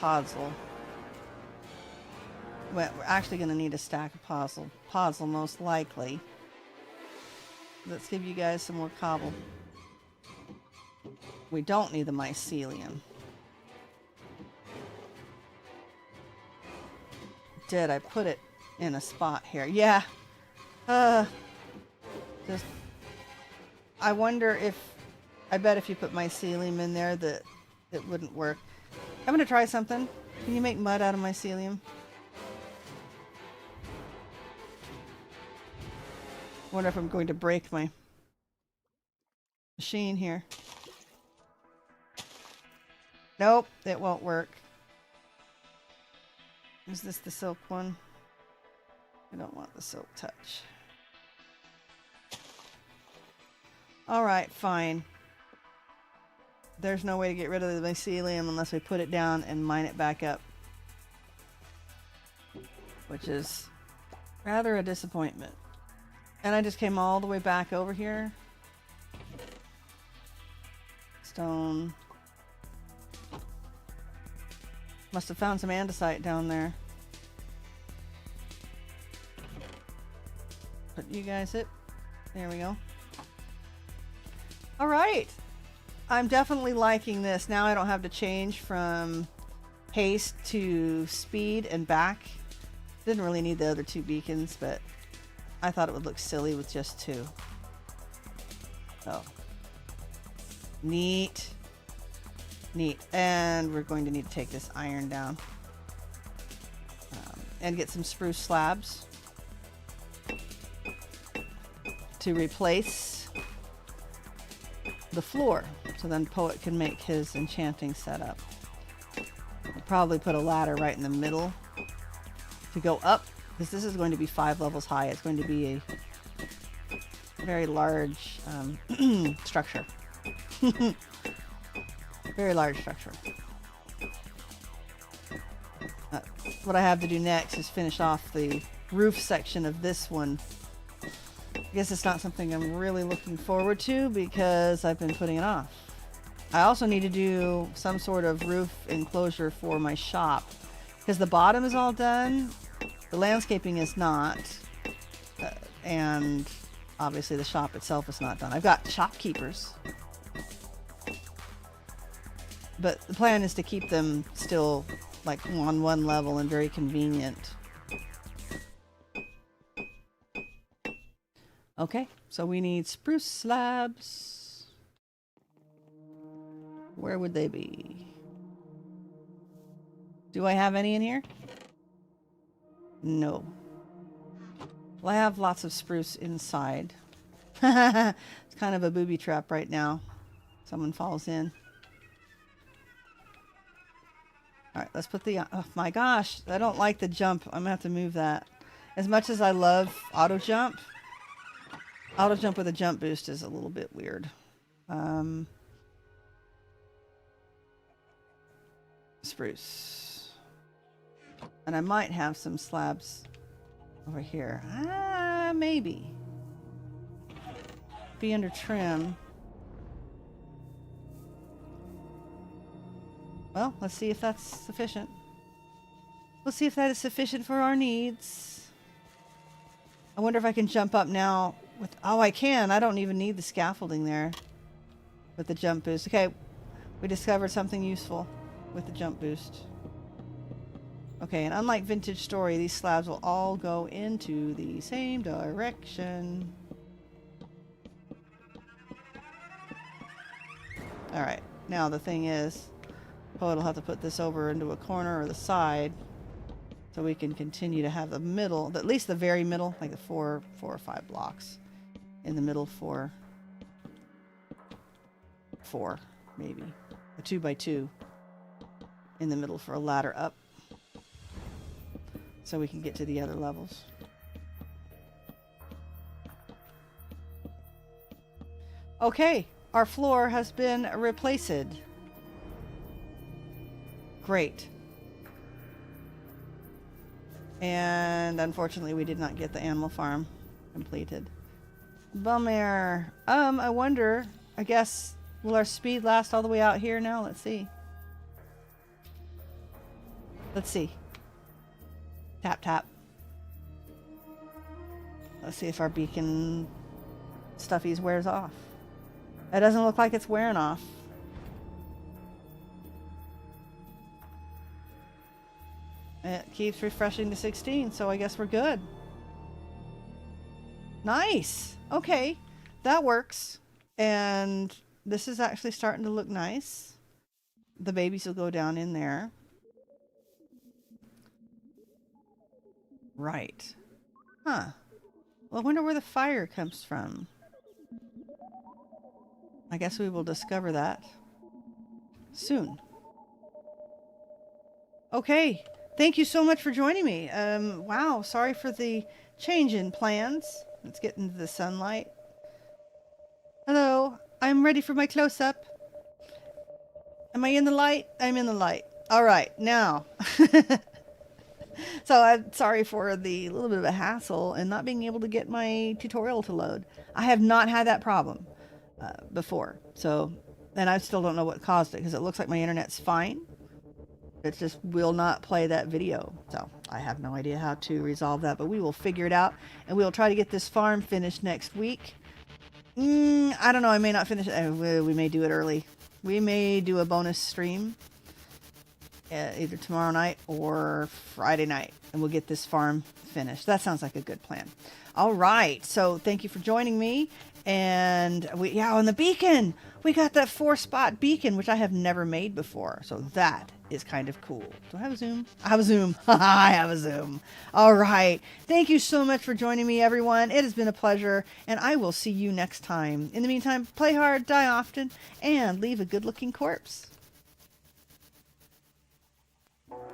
Podzol. Well, we're actually going to need a stack of podzol most likely. Let's give you guys some more cobble. We don't need the mycelium. Did I put it in a spot here? Yeah. Just. I wonder if. I bet if you put mycelium in there that it wouldn't work. I'm gonna try something. Can you make mud out of mycelium? Wonder if I'm going to break my machine here. Nope, it won't work. Is this the silk one? I don't want the silk touch. Alright, fine. There's no way to get rid of the mycelium unless we put it down and mine it back up. Which is rather a disappointment. And I just came all the way back over here. Stone. Must have found some andesite down there. Put you guys it. There we go. Alright. I'm definitely liking this. Now I don't have to change from haste to speed and back. Didn't really need the other two beacons, but I thought it would look silly with just two. So, neat. Neat. And we're going to need to take this iron down. And get some spruce slabs to replace the floor. So then Poet can make his enchanting setup. I'll probably put a ladder right in the middle to go up, because this is going to be 5 levels high. It's going to be a very large structure. Very large structure. What I have to do next is finish off the roof section of this one. I guess it's not something I'm really looking forward to because I've been putting it off. I also need to do some sort of roof enclosure for my shop because the bottom is all done. The landscaping is not. And obviously the shop itself is not done. I've got shopkeepers. But the plan is to keep them still like on one level and very convenient. Okay, so we need spruce slabs. Where would they be? Do I have any in here? No. Well, I have lots of spruce inside. It's kind of a booby trap right now. Someone falls in. Alright, let's put the... Oh my gosh, I don't like the jump. I'm going to have to move that. As much as I love auto jump with a jump boost is a little bit weird. Spruce. And I might have some slabs over here. Maybe. Be under trim. Well, let's see if that's sufficient. We'll see if that is sufficient for our needs. I wonder if I can jump up now with... Oh, I can. I don't even need the scaffolding there with the jump boost. Okay, we discovered something useful with the jump boost. Okay, and unlike Vintage Story, these slabs will all go into the same direction. Alright, now the thing is... Poet will have to put this over into a corner or the side so we can continue to have the middle, at least the very middle, like the four or five blocks in the middle for four, maybe a 2x2 in the middle for a ladder up so we can get to the other levels. Okay, our floor has been replaced. Great. And unfortunately we did not get the animal farm completed. Bummer. I wonder, I guess, will our speed last all the way out here now? Let's see. Let's see. Tap, tap. Let's see if our beacon stuffies wears off. It doesn't look like it's wearing off. It keeps refreshing to 16, so I guess we're good. Nice! Okay, that works. And this is actually starting to look nice. The babies will go down in there. Right. Huh. Well, I wonder where the fire comes from. I guess we will discover that soon. Okay. Thank you so much for joining me. Wow. Sorry for the change in plans. Let's get into the sunlight. Hello. I'm ready for my close-up. Am I in the light? I'm in the light. All right. Now. So I'm sorry for the little bit of a hassle and not being able to get my tutorial to load. I have not had that problem before. So, and I still don't know what caused it because it looks like my internet's fine. It just will not play that video. So I have no idea how to resolve that, but we will figure it out and we'll try to get this farm finished next week. I don't know. I may not finish it. We may do it early. We may do a bonus stream either tomorrow night or Friday night, and we'll get this farm finished. That sounds like a good plan. All right. So thank you for joining me. And on the beacon, we got that 4-spot beacon, which I have never made before. So that is kind of cool. Do I have a zoom? I have a zoom. I have a zoom. All right. Thank you so much for joining me, everyone. It has been a pleasure, and I will see you next time. In the meantime, play hard, die often, and leave a good-looking corpse.